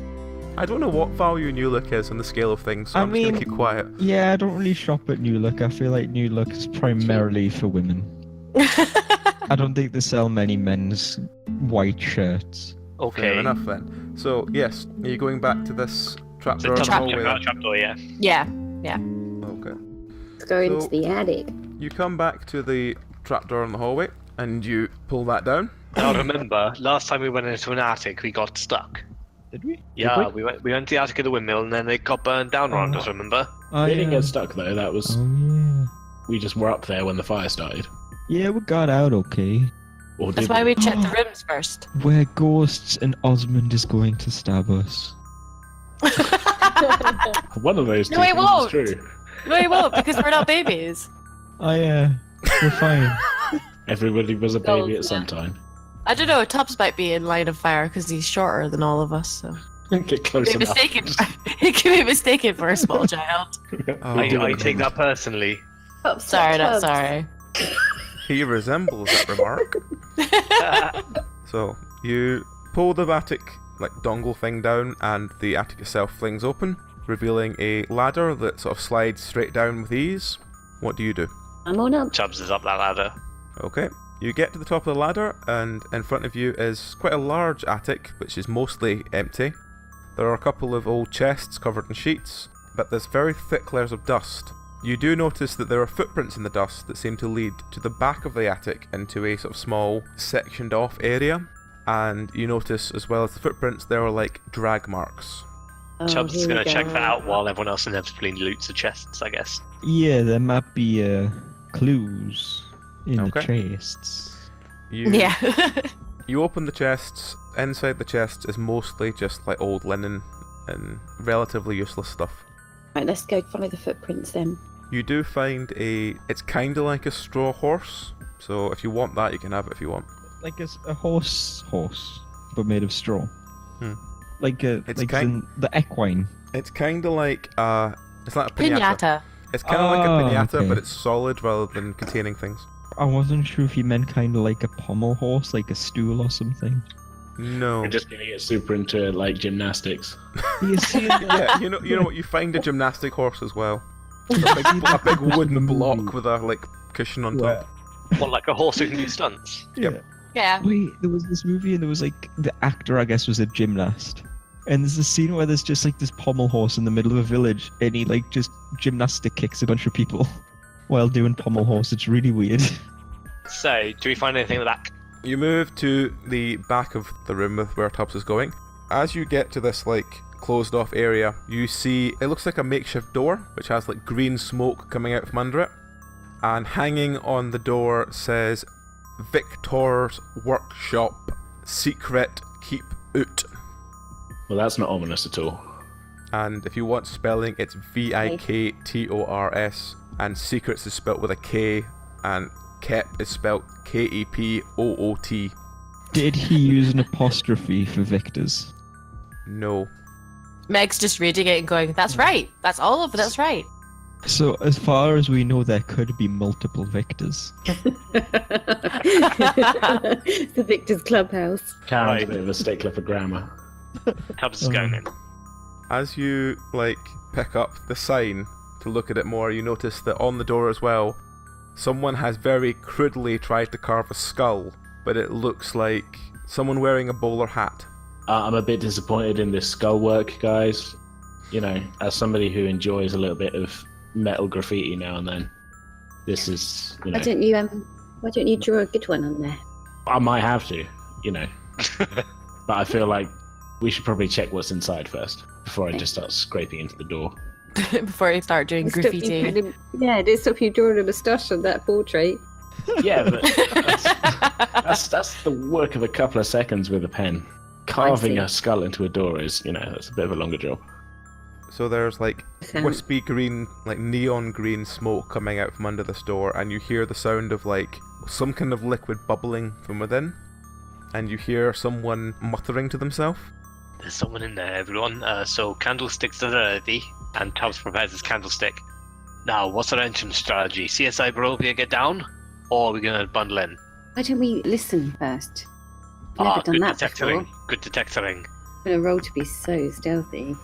Speaker 2: I don't know what value New Look is on the scale of things, so
Speaker 3: I
Speaker 2: I'm just
Speaker 3: mean-
Speaker 2: gonna keep quiet.
Speaker 3: Yeah, I don't really shop at New Look. I feel like New Look is primarily for women. I don't think they sell many men's white shirts.
Speaker 4: Okay.
Speaker 2: Fair enough then. So yes, are you going back to this trapdoor?
Speaker 4: The
Speaker 2: in the hallway then?
Speaker 4: trapdoor, yeah.
Speaker 6: Yeah.
Speaker 2: Okay.
Speaker 5: Let's go into
Speaker 2: So-
Speaker 5: the attic.
Speaker 2: You come back to the trapdoor in the hallway, and you pull that down.
Speaker 4: Now remember, last time we went into an attic, we got stuck.
Speaker 3: Did we?
Speaker 4: Yeah, we went to the attic of the windmill, and then they got burned down around us, remember?
Speaker 3: Oh,
Speaker 7: We didn't get stuck though. That was
Speaker 3: Oh, yeah.
Speaker 7: we just were up there when the fire started.
Speaker 3: Yeah, we got out okay.
Speaker 7: Or
Speaker 6: That's
Speaker 7: did
Speaker 6: why we checked the rooms first.
Speaker 3: We're ghosts and Ozmand is going to stab us.
Speaker 7: One of those two
Speaker 6: No, he
Speaker 7: things is
Speaker 6: won't.
Speaker 7: true.
Speaker 6: No, he won't, because we're not babies.
Speaker 3: Oh yeah, we're fine.
Speaker 7: Everybody was a baby at some time.
Speaker 6: I don't know, Tubbs might be in line of fire because he's shorter than all of us, so...
Speaker 7: Get close
Speaker 6: He
Speaker 7: enough.
Speaker 6: he can be mistaken for a small child.
Speaker 2: Oh,
Speaker 4: I take that personally.
Speaker 6: Sorry, not sorry.
Speaker 2: He resembles that remark. So, you pull the attic, dongle thing down, and the attic itself flings open, revealing a ladder that sort of slides straight down with ease. What do you do?
Speaker 5: I'm on up.
Speaker 4: Chubbs is up that ladder.
Speaker 2: Okay. You get to the top of the ladder, and in front of you is quite a large attic, which is mostly empty. There are a couple of old chests covered in sheets, but there's very thick layers of dust. You do notice that there are footprints in the dust that seem to lead to the back of the attic into a sort of small, sectioned off area, and you notice, as well as the footprints, there are drag marks.
Speaker 5: Oh,
Speaker 4: Chubbs is
Speaker 5: here
Speaker 4: going
Speaker 5: we
Speaker 4: to check
Speaker 5: go.
Speaker 4: that out while everyone else inevitably loots the chests, I guess.
Speaker 3: Yeah, there might be clues in the
Speaker 2: Okay.
Speaker 3: chests.
Speaker 6: Yeah.
Speaker 2: You open the chests. Inside the chests is mostly just old linen and relatively useless stuff.
Speaker 5: Right, let's go follow the footprints then.
Speaker 2: You do find it's kind of like a straw horse, so if you want that, you can have it if you want.
Speaker 3: Like a horse, but made of straw.
Speaker 2: Hmm.
Speaker 3: It's the equine.
Speaker 2: It's kind of like it's like a pinata.
Speaker 6: Pinata.
Speaker 2: It's kind of like a pinata,
Speaker 3: okay.
Speaker 2: but it's solid rather than containing things.
Speaker 3: I wasn't sure if you meant kind of like a pommel horse, like a stool or something.
Speaker 2: No.
Speaker 7: We're just gonna get super into gymnastics.
Speaker 3: You see,
Speaker 2: Yeah, you know what? You find a gymnastic horse as well. A big wooden block with a cushion on top.
Speaker 4: What, like a horse who can do stunts?
Speaker 2: Yep.
Speaker 6: Yeah.
Speaker 3: Wait, there was this movie and there was the actor, I guess, was a gymnast. And there's a scene where there's just this pommel horse in the middle of a village and he just gymnastic kicks a bunch of people while doing pommel horse. It's really weird.
Speaker 4: So, do we find anything at the back?
Speaker 2: You move to the back of the room with where Tubbs is going. As you get to this closed off area, you see it looks like a makeshift door which has green smoke coming out from under it, and hanging on the door says Victor's Workshop, Secret Keep Out.
Speaker 7: Well, that's not ominous at all.
Speaker 2: And if you want spelling, it's Viktors, and secrets is spelt with a K, and Kep is spelt Kepoot.
Speaker 3: Did he use an apostrophe for Victors?
Speaker 2: No.
Speaker 6: Meg's just reading it and going, that's right. That's all of it. That's right.
Speaker 3: So, as far as we know, there could be multiple Victors.
Speaker 5: The Victor's Clubhouse.
Speaker 7: Karen's
Speaker 4: Right.
Speaker 7: a bit of a stickler for grammar.
Speaker 4: Tubbs is going in.
Speaker 2: As you pick up the sign to look at it more, you notice that on the door as well, someone has very crudely tried to carve a skull, but it looks like someone wearing a bowler hat.
Speaker 7: I'm a bit disappointed in this skull work, guys. As somebody who enjoys a little bit of metal graffiti now and then, this is,
Speaker 5: Why don't you draw a good one on there?
Speaker 7: I might have to, but I feel like we should probably check what's inside first before I just start scraping into the door.
Speaker 6: Before you start doing
Speaker 5: Stop you
Speaker 6: graffiti.
Speaker 5: putting- Yeah, it did stop you drawing a moustache on that portrait.
Speaker 7: Yeah, but that's the work of a couple of seconds with a pen. Carving a skull into a door is, that's a bit of a longer job.
Speaker 2: So there's
Speaker 5: Sound.
Speaker 2: wispy green, neon green smoke coming out from under this door, and you hear the sound of some kind of liquid bubbling from within, and you hear someone muttering to themselves.
Speaker 4: There's someone in there, everyone. So candlesticks are ready, and Tubbs prepares his candlestick. Now, what's our entrance strategy? CSI Barovia get down, or are we going to bundle in?
Speaker 5: Why don't we listen first? Never done
Speaker 4: good
Speaker 5: that
Speaker 4: detectoring.
Speaker 5: before.
Speaker 4: Good detectoring.
Speaker 5: I'm gonna roll to be so stealthy.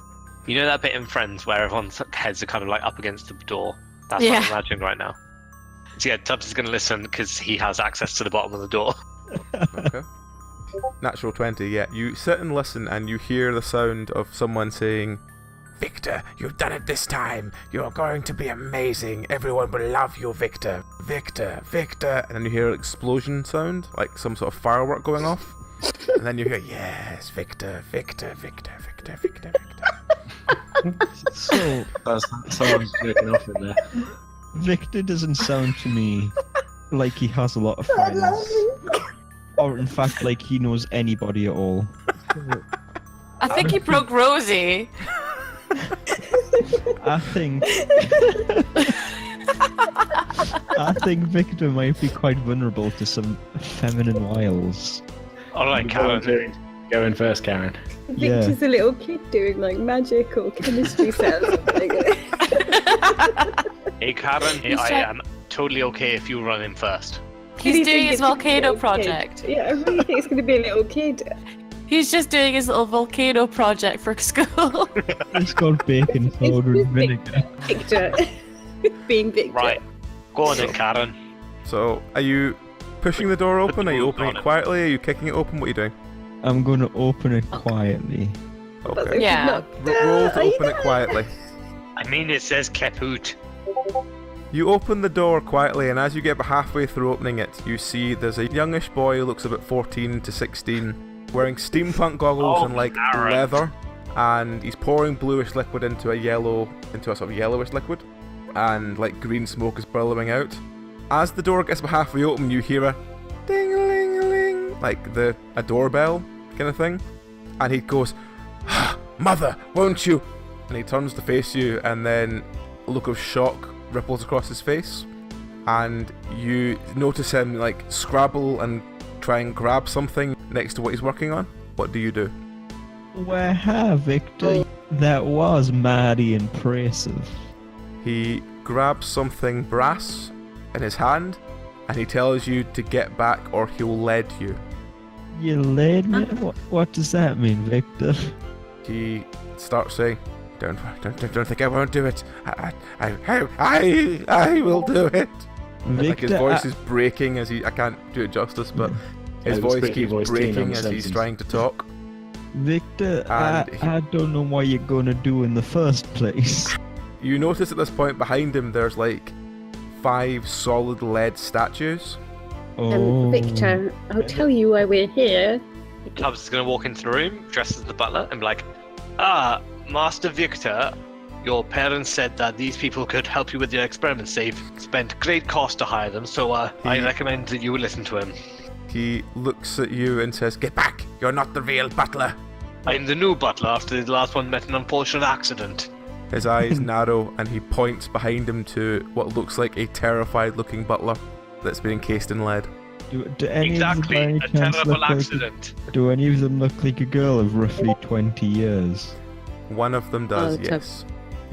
Speaker 4: You know that bit in Friends where everyone's heads are kind of up against the door? That's
Speaker 6: Yeah.
Speaker 4: what I'm imagining right now. So yeah, Tubbs is going to listen because he has access to the bottom of the door.
Speaker 2: Okay. Natural 20, yeah. You sit and listen and you hear the sound of someone saying, Victor, you've done it this time. You're going to be amazing. Everyone will love you, Victor. Victor, Victor. And then you hear an explosion sound, like some sort of firework going off. And then you hear, yes, Victor, Victor, Victor, Victor, Victor, Victor.
Speaker 3: So,
Speaker 7: Someone's breaking off in there.
Speaker 3: Victor doesn't sound to me like he has a lot of friends. Or in fact, like he knows anybody at all.
Speaker 6: I think he broke Rosie.
Speaker 3: I think Victor might be quite vulnerable to some feminine wiles.
Speaker 4: Alright, Karen.
Speaker 7: Go in first, Karen.
Speaker 5: Victor's a little kid doing like magic or chemistry sounds.
Speaker 4: Hey, Karen, I am totally okay if you run in first.
Speaker 6: He's doing his volcano project.
Speaker 5: Yeah, I really think it's going to be a little kid.
Speaker 6: He's just doing his little volcano project for school.
Speaker 3: It's called baking powder and vinegar.
Speaker 5: Victor. Being Victor.
Speaker 4: Right, go on then, Karen.
Speaker 2: So, are you pushing the door open? Are you opening it quietly? Are you kicking it open? What are you doing?
Speaker 3: I'm going to open it quietly.
Speaker 2: Okay.
Speaker 6: Yeah.
Speaker 2: Roll to open it quietly.
Speaker 4: I mean, it says Kaput.
Speaker 2: You open the door quietly, and as you get about halfway through opening it, you see there's a youngish boy who looks about 14 to 16, wearing steampunk goggles and like
Speaker 4: Karen.
Speaker 2: leather, and he's pouring bluish liquid into a sort of yellowish liquid, and like green smoke is billowing out. As the door gets about halfway open, you hear a ding-a-ling-a-ling, like a doorbell kind of thing, and he goes, "Mother, won't you?" And he turns to face you, and then a look of shock ripples across his face, and you notice him like scrabble and try and grab something next to what he's working on. What do you do?
Speaker 3: Well, Victor, that was mighty impressive.
Speaker 2: He grabs something brass in his hand, and he tells you to get back or he'll lead you.
Speaker 3: You led me? What does that mean, Victor?
Speaker 2: He starts saying, Don't think I won't do it. I will do it."
Speaker 3: Victor,
Speaker 2: Like his voice is breaking as I can't do it justice, but his voice keeps breaking as he's trying to talk.
Speaker 3: Victor,
Speaker 2: And
Speaker 3: I don't know what you're gonna do in the first place.
Speaker 2: You notice at this point behind him there's like 5 solid lead statues.
Speaker 3: Oh.
Speaker 5: Victor, I'll tell you why we're here.
Speaker 4: Tubbs is going to walk into the room, dressed as the butler, and be like, Master Victor, your parents said that these people could help you with your experiments. They've spent great cost to hire them, so I recommend that you listen to him.
Speaker 2: He looks at you and says, "Get back! You're not the real butler."
Speaker 4: I'm the new butler after the last one met an unfortunate accident.
Speaker 2: His eyes narrow and he points behind him to what looks like a terrified-looking butler that's been encased in lead.
Speaker 3: Do any
Speaker 4: Exactly,
Speaker 3: of them by
Speaker 4: a
Speaker 3: any chance
Speaker 4: terrible
Speaker 3: look like
Speaker 4: accident.
Speaker 3: do any of them look like a girl of roughly 20 years?
Speaker 2: One of them does,
Speaker 5: Oh,
Speaker 2: yes.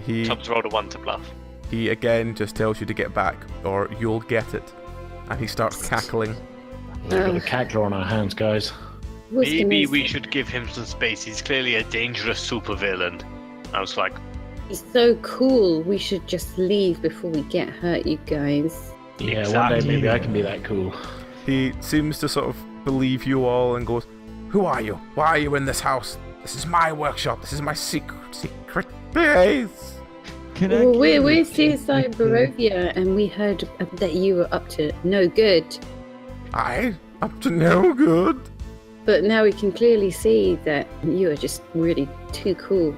Speaker 2: He
Speaker 4: Tubbs rolled a 1 to bluff.
Speaker 2: He again just tells you to get back, or you'll get it. And he starts cackling.
Speaker 7: We've got a cackler on our hands, guys.
Speaker 4: Maybe we should give him some space. He's clearly a dangerous supervillain. I was like,
Speaker 5: He's so cool. We should just leave before we get hurt, you guys.
Speaker 7: Yeah, one
Speaker 4: Exactly.
Speaker 7: day maybe I can be that cool.
Speaker 2: He seems to sort of believe you all and goes, "Who are you? Why are you in this house? This is my workshop. This is my secret place."
Speaker 3: Can I
Speaker 5: Well, we're
Speaker 3: kill
Speaker 5: CSI
Speaker 3: Victor?
Speaker 5: Barovia, and we heard that you were up to no good.
Speaker 2: I up to no good.
Speaker 5: But now we can clearly see that you are just really too cool.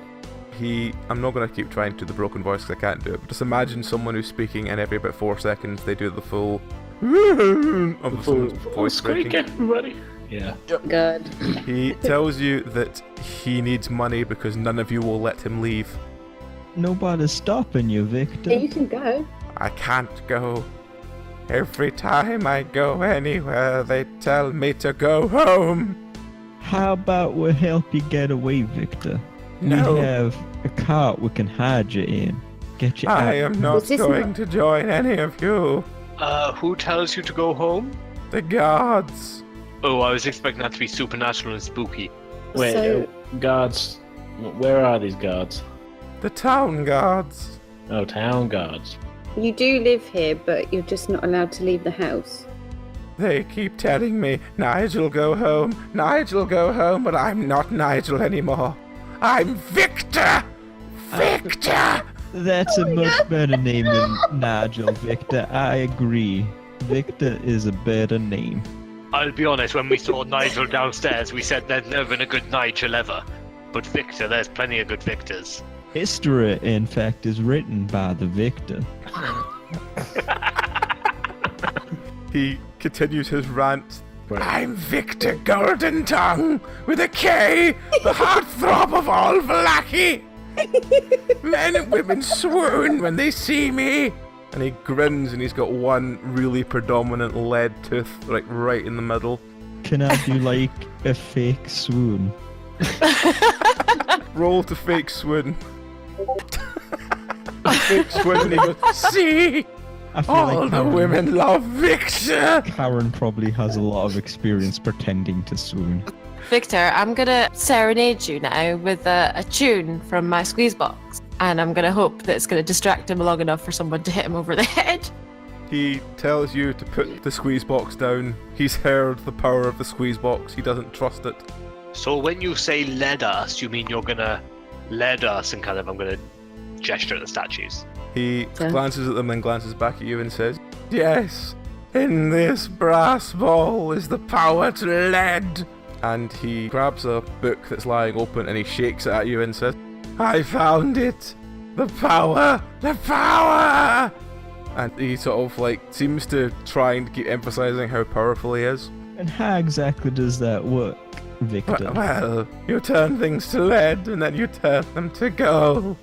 Speaker 2: I'm not going to keep trying to do the broken voice because I can't do it, but just imagine someone who's speaking and every about 4 seconds they do the full of someone's voice
Speaker 7: Squeak,
Speaker 2: breaking.
Speaker 7: everybody. Yeah.
Speaker 5: God.
Speaker 2: He tells you that he needs money because none of you will let him leave.
Speaker 3: Nobody's stopping you, Victor.
Speaker 5: Yeah, you can go.
Speaker 2: I can't go. Every time I go anywhere, they tell me to go home.
Speaker 3: How about we help you get away, Victor?
Speaker 2: No.
Speaker 3: We have a cart we can hide you in. Get you out.
Speaker 2: I am not
Speaker 5: Was this
Speaker 2: going
Speaker 5: not-
Speaker 2: to join any of you.
Speaker 4: who tells you to go home?
Speaker 2: The guards.
Speaker 4: Oh, I was expecting that to be supernatural and spooky.
Speaker 7: Wait,
Speaker 5: So-
Speaker 7: guards. Where are these guards?
Speaker 2: The town guards.
Speaker 7: Oh, town guards.
Speaker 5: You do live here, but you're just not allowed to leave the house.
Speaker 2: They keep telling me, Nigel, go home. Nigel, go home. But I'm not Nigel anymore. I'm Victor.
Speaker 3: I
Speaker 2: Victor!
Speaker 3: That's a much better name than Nigel, Victor. I agree. Victor is a better name.
Speaker 4: I'll be honest, when we saw Nigel downstairs, we said there's never been a good Nigel ever. But Victor, there's plenty of good Victors.
Speaker 3: History, in fact, is written by the victor.
Speaker 2: He continues his rant. I'm Victor Golden Tongue, with a K, the heartthrob of all Valachi. Men and women swoon when they see me. And he grins, and he's got one really predominant lead tooth, like right in the middle.
Speaker 3: Can I do like a fake swoon?
Speaker 2: Roll to fake swoon. Fake swoon, and he goes, see?
Speaker 3: I feel
Speaker 2: All
Speaker 3: like
Speaker 2: the women love Victor.
Speaker 3: Karen probably has a lot of experience pretending to swoon.
Speaker 6: Victor, I'm gonna serenade you now with a tune from my squeeze box, and I'm gonna hope that it's gonna distract him long enough for someone to hit him over the head.
Speaker 2: He tells you to put the squeeze box down. He's heard the power of the squeeze box. He doesn't trust it.
Speaker 4: So when you say led us, you mean you're gonna lead us and kind of, I'm gonna gesture at the statues.
Speaker 2: He glances at them, then glances back at you and says, yes, in this brass ball is the power to lead. And he grabs a book that's lying open and he shakes it at you and says, I found it! The power! The power! And he sort of like seems to try and keep emphasizing how powerful he is.
Speaker 3: And how exactly does that work, Victor?
Speaker 2: Well, you turn things to lead and then you turn them to gold.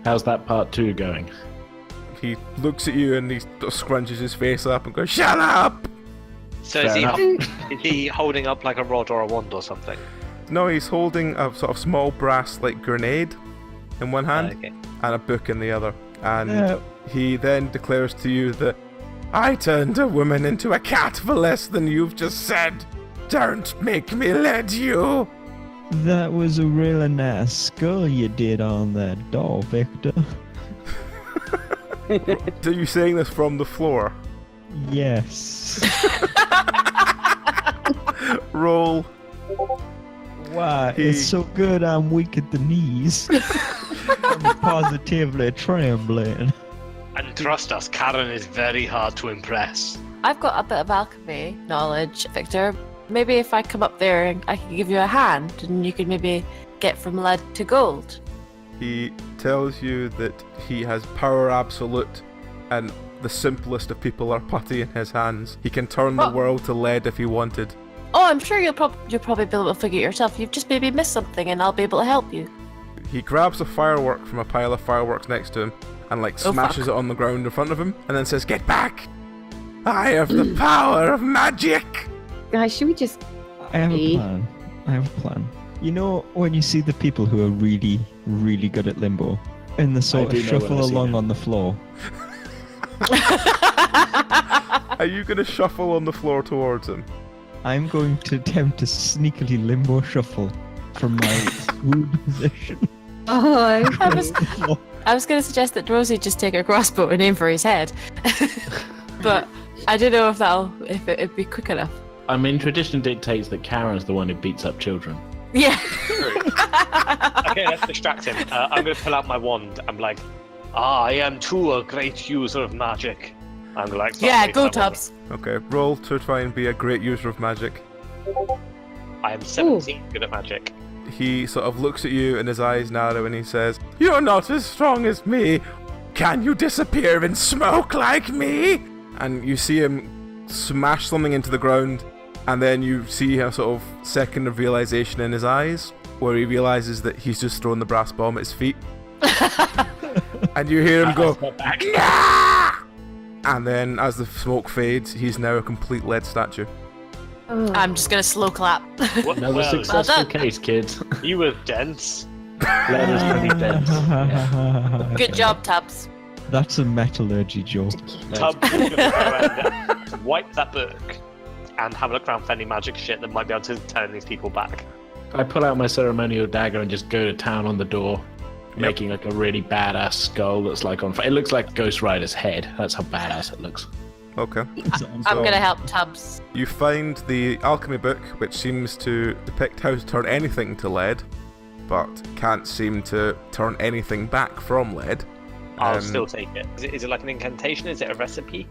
Speaker 7: How's that part 2 going?
Speaker 2: He looks at you and he sort of scrunches his face up and goes, shut up!
Speaker 4: So
Speaker 7: Fair
Speaker 4: is he holding up like a rod or a wand or something?
Speaker 2: No, he's holding a sort of small brass like grenade in one hand
Speaker 4: Okay.
Speaker 2: and a book in the other. And he then declares to you that I turned a woman into a cat for less than you've just said. Don't make me lead you.
Speaker 3: That was a really nice skull you did on that doll, Victor.
Speaker 2: Are you saying this from the floor?
Speaker 3: Yes.
Speaker 2: Roll.
Speaker 3: Why? It's so good I'm weak at the knees. I'm positively trembling.
Speaker 4: And trust us, Karen is very hard to impress.
Speaker 6: I've got a bit of alchemy knowledge, Victor. Maybe if I come up there and I can give you a hand and you can maybe get from lead to gold.
Speaker 2: He tells you that he has power absolute and the simplest of people are putty in his hands. He can turn the world to lead if he wanted.
Speaker 6: Oh, I'm sure you'll probably be able to figure it yourself. You've just maybe missed something and I'll be able to help you.
Speaker 2: He grabs a firework from a pile of fireworks next to him and like smashes it on the ground in front of him and then says, get back! I have the power of magic!
Speaker 5: Guys, should we just...
Speaker 3: I have a plan. You know when you see the people who are really, really good at limbo and they sort of shuffle along on the floor?
Speaker 2: Are you going to shuffle on the floor towards him?
Speaker 3: I'm going to attempt to sneakily limbo shuffle from my swoon position.
Speaker 5: Oh,
Speaker 6: I was going to suggest that Rosie just take her crossbow and aim for his head. But I don't know if it'd be quick enough.
Speaker 7: I mean, tradition dictates that Karen's the one who beats up children.
Speaker 6: Yeah.
Speaker 4: Okay, let's distract him. I'm going to pull out my wand. I'm like, I am too a great user of magic. I'm like,
Speaker 6: yeah, go Tubbs.
Speaker 2: Okay, roll to try and be a great user of magic.
Speaker 4: I am 17 good at magic.
Speaker 2: He sort of looks at you and his eyes narrow and he says, you're not as strong as me. Can you disappear in smoke like me? And you see him smash something into the ground and then you see a sort of second of realization in his eyes where he realizes that he's just thrown the brass bomb at his feet. And you hear him go, nah! And then as the smoke fades, he's now a complete lead statue.
Speaker 6: I'm just going to slow clap.
Speaker 7: Another successful case, kids.
Speaker 4: You were dense.
Speaker 7: Lead is pretty dense. Yeah.
Speaker 6: Good job, Tubbs.
Speaker 3: That's a metallurgy joke.
Speaker 4: Tubbs is going to go around, wipe that book, and have a look around for any magic shit that might be able to turn these people back.
Speaker 7: I pull out my ceremonial dagger and just go to town on the door, making like a really badass skull that's like on fire. It looks like Ghost Rider's head. That's how badass it looks.
Speaker 2: Okay.
Speaker 6: I'm going to help Tubbs.
Speaker 2: You find the alchemy book, which seems to depict how to turn anything to lead. but can't seem to turn anything back from lead.
Speaker 4: I'll still take it. Is it like an incantation? Is it a recipe?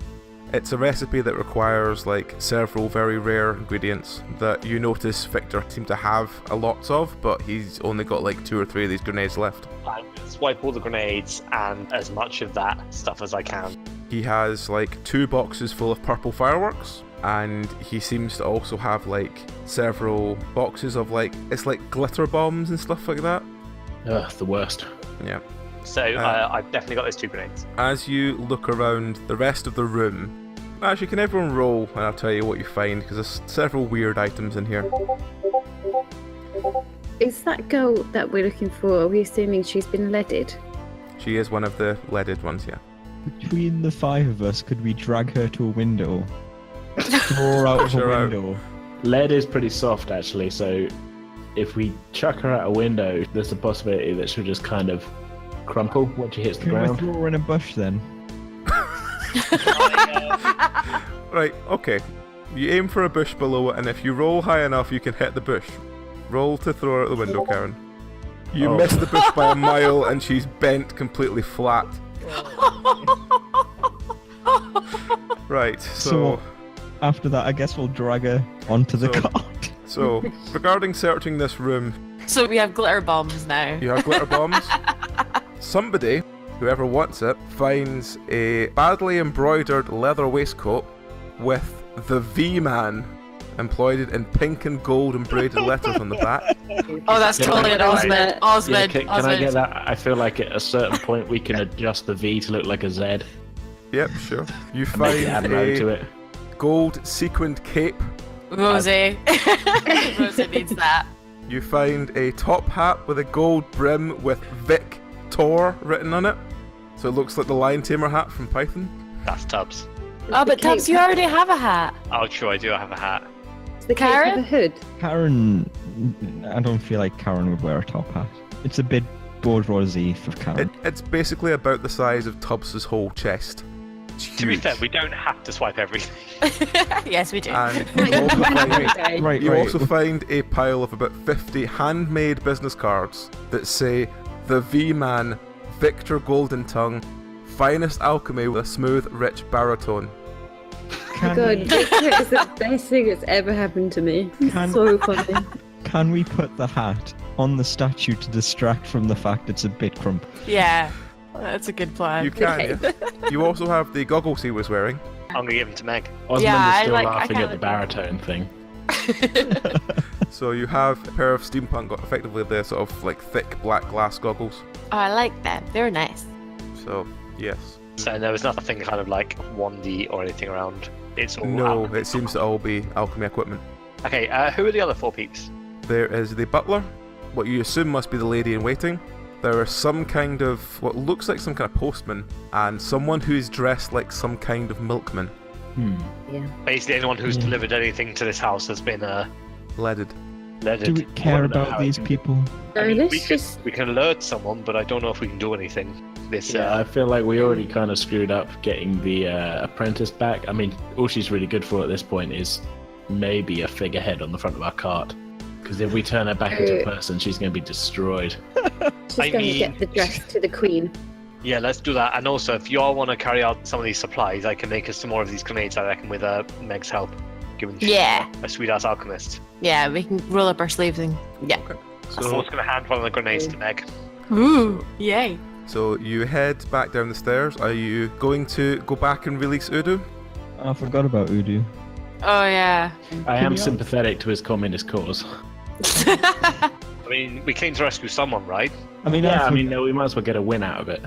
Speaker 2: It's a recipe that requires like several very rare ingredients that you notice Victor seemed to have a lots of, but he's only got like 2 or 3 of these grenades left.
Speaker 4: I'm going to swipe all the grenades and as much of that stuff as I can.
Speaker 2: He has like 2 boxes full of purple fireworks, and he seems to also have like several boxes of like, it's like glitter bombs and stuff like that.
Speaker 7: Ugh, the worst.
Speaker 2: Yeah.
Speaker 4: So I've definitely got those 2 grenades.
Speaker 2: As you look around the rest of the room, actually, can everyone roll and I'll tell you what you find, because there's several weird items in here.
Speaker 5: Is that girl that we're looking for, are we assuming she's been leaded?
Speaker 2: She is one of the leaded ones, yeah.
Speaker 3: Between the 5 of us, could we drag her to a window? Throw her out of
Speaker 2: Push her
Speaker 3: a
Speaker 2: out.
Speaker 3: window?
Speaker 7: Lead is pretty soft, actually, so if we chuck her out a window, there's a possibility that she'll just kind of crumple once she hits the
Speaker 3: Can we
Speaker 7: ground.
Speaker 3: throw her in a bush then?
Speaker 2: Right, okay. You aim for a bush below it, and if you roll high enough, you can hit the bush. Roll to throw her out the window, Karen. You
Speaker 7: Oh.
Speaker 2: miss the bush by a mile, and she's bent completely flat. Right, so
Speaker 3: After that, I guess we'll drag her onto the
Speaker 2: So-
Speaker 3: cart.
Speaker 2: so regarding searching this room,
Speaker 6: So we have glitter bombs now.
Speaker 2: you have glitter bombs. Somebody, whoever wants it, finds a badly embroidered leather waistcoat with the V-Man embroidered in pink and gold embroidered letters on the back.
Speaker 6: Oh, that's
Speaker 7: Yeah,
Speaker 6: totally an Ozmand.
Speaker 7: Yeah,
Speaker 6: Ozmand.
Speaker 7: can I get that? I feel like at a certain point we can adjust the V to look like a Z
Speaker 2: Yep, sure. You
Speaker 7: and maybe add
Speaker 2: find
Speaker 7: an O to
Speaker 2: a
Speaker 7: it.
Speaker 2: gold sequined cape.
Speaker 6: Rosie. Rosie needs that.
Speaker 2: You find a top hat with a gold brim with Vic Tor written on it. So it looks like the Lion Tamer hat from Python.
Speaker 4: That's Tubbs.
Speaker 6: Oh, but Tubbs, you already have a hat.
Speaker 4: Oh, true, I do have a hat.
Speaker 5: Does the cape
Speaker 6: Karen?
Speaker 5: have a hood?
Speaker 3: Karen, I don't feel like Karen would wear a top hat. It's a bit bourgeoisie for Karen.
Speaker 2: It's basically about the size of Tubbs's whole chest. It's
Speaker 4: To be
Speaker 2: huge.
Speaker 4: fair, we don't have to swipe everything.
Speaker 6: Yes, we do.
Speaker 2: And you also find,
Speaker 3: Right,
Speaker 2: you
Speaker 3: right.
Speaker 2: also find a pile of about 50 handmade business cards that say the V-Man, Victor Golden Tongue, finest alchemy with a smooth, rich baritone.
Speaker 5: Oh my god, Victor is the best thing that's ever happened to me.
Speaker 3: Can-
Speaker 5: So funny.
Speaker 3: Can we put the hat on the statue to distract from the fact it's a bit crumpled?
Speaker 6: Yeah, that's a good plan.
Speaker 2: You can,
Speaker 5: Okay.
Speaker 2: yeah. You also have the goggles he was wearing.
Speaker 4: I'm going to give them to Meg.
Speaker 7: Osmond
Speaker 6: Yeah,
Speaker 7: is
Speaker 6: I
Speaker 7: still
Speaker 6: like- I
Speaker 7: laughing
Speaker 6: kinda
Speaker 7: at the baritone thing.
Speaker 2: So you have a pair of steampunk, effectively the sort of like thick black glass goggles.
Speaker 6: Oh, I like them. They're nice.
Speaker 2: So, yes.
Speaker 4: So there was nothing kind of like wandy or anything around. It's all
Speaker 2: No,
Speaker 4: alchemy.
Speaker 2: it seems to all be alchemy equipment.
Speaker 4: Okay, who are the other 4 peeps?
Speaker 2: There is the butler, what you assume must be the lady in waiting. There is some kind of, what looks like some kind of postman, and someone who's dressed like some kind of milkman.
Speaker 5: Yeah.
Speaker 4: Basically, anyone who's
Speaker 3: Yeah.
Speaker 4: delivered anything to this house has been
Speaker 2: Leaded.
Speaker 4: leaded.
Speaker 3: Do we care
Speaker 7: wonder
Speaker 3: about
Speaker 7: how
Speaker 3: these
Speaker 7: it-
Speaker 3: people?
Speaker 5: No,
Speaker 4: I mean,
Speaker 5: let's
Speaker 4: we can,
Speaker 5: just.
Speaker 4: we can alert someone, but I don't know if we can do anything. This
Speaker 7: Yeah, I feel like we already kind of screwed up getting the apprentice back. I mean, all she's really good for at this point is maybe a figurehead on the front of our cart. Because if we turn her back into a person, she's going to be destroyed.
Speaker 5: She's
Speaker 4: I
Speaker 5: going to
Speaker 4: mean-
Speaker 5: get the dress to the queen.
Speaker 4: Yeah, let's do that. And also, if you all want to carry out some of these supplies, I can make us some more of these grenades, I reckon, with Meg's help. Given she's
Speaker 6: Yeah.
Speaker 4: a sweet-ass alchemist.
Speaker 6: Yeah, we can roll up our sleeves and yeah.
Speaker 4: So
Speaker 2: So,
Speaker 4: what's going to hand one of the grenades to Meg?
Speaker 6: Ooh, yay.
Speaker 2: so you head back down the stairs. Are you going to go back and release Udo?
Speaker 3: I forgot about Udo.
Speaker 6: Oh yeah.
Speaker 7: I am
Speaker 3: we all-
Speaker 7: sympathetic to his communist cause.
Speaker 4: I mean, we came to rescue someone, right?
Speaker 3: I mean,
Speaker 7: Yeah, I mean, no, we might as well get a win out of it.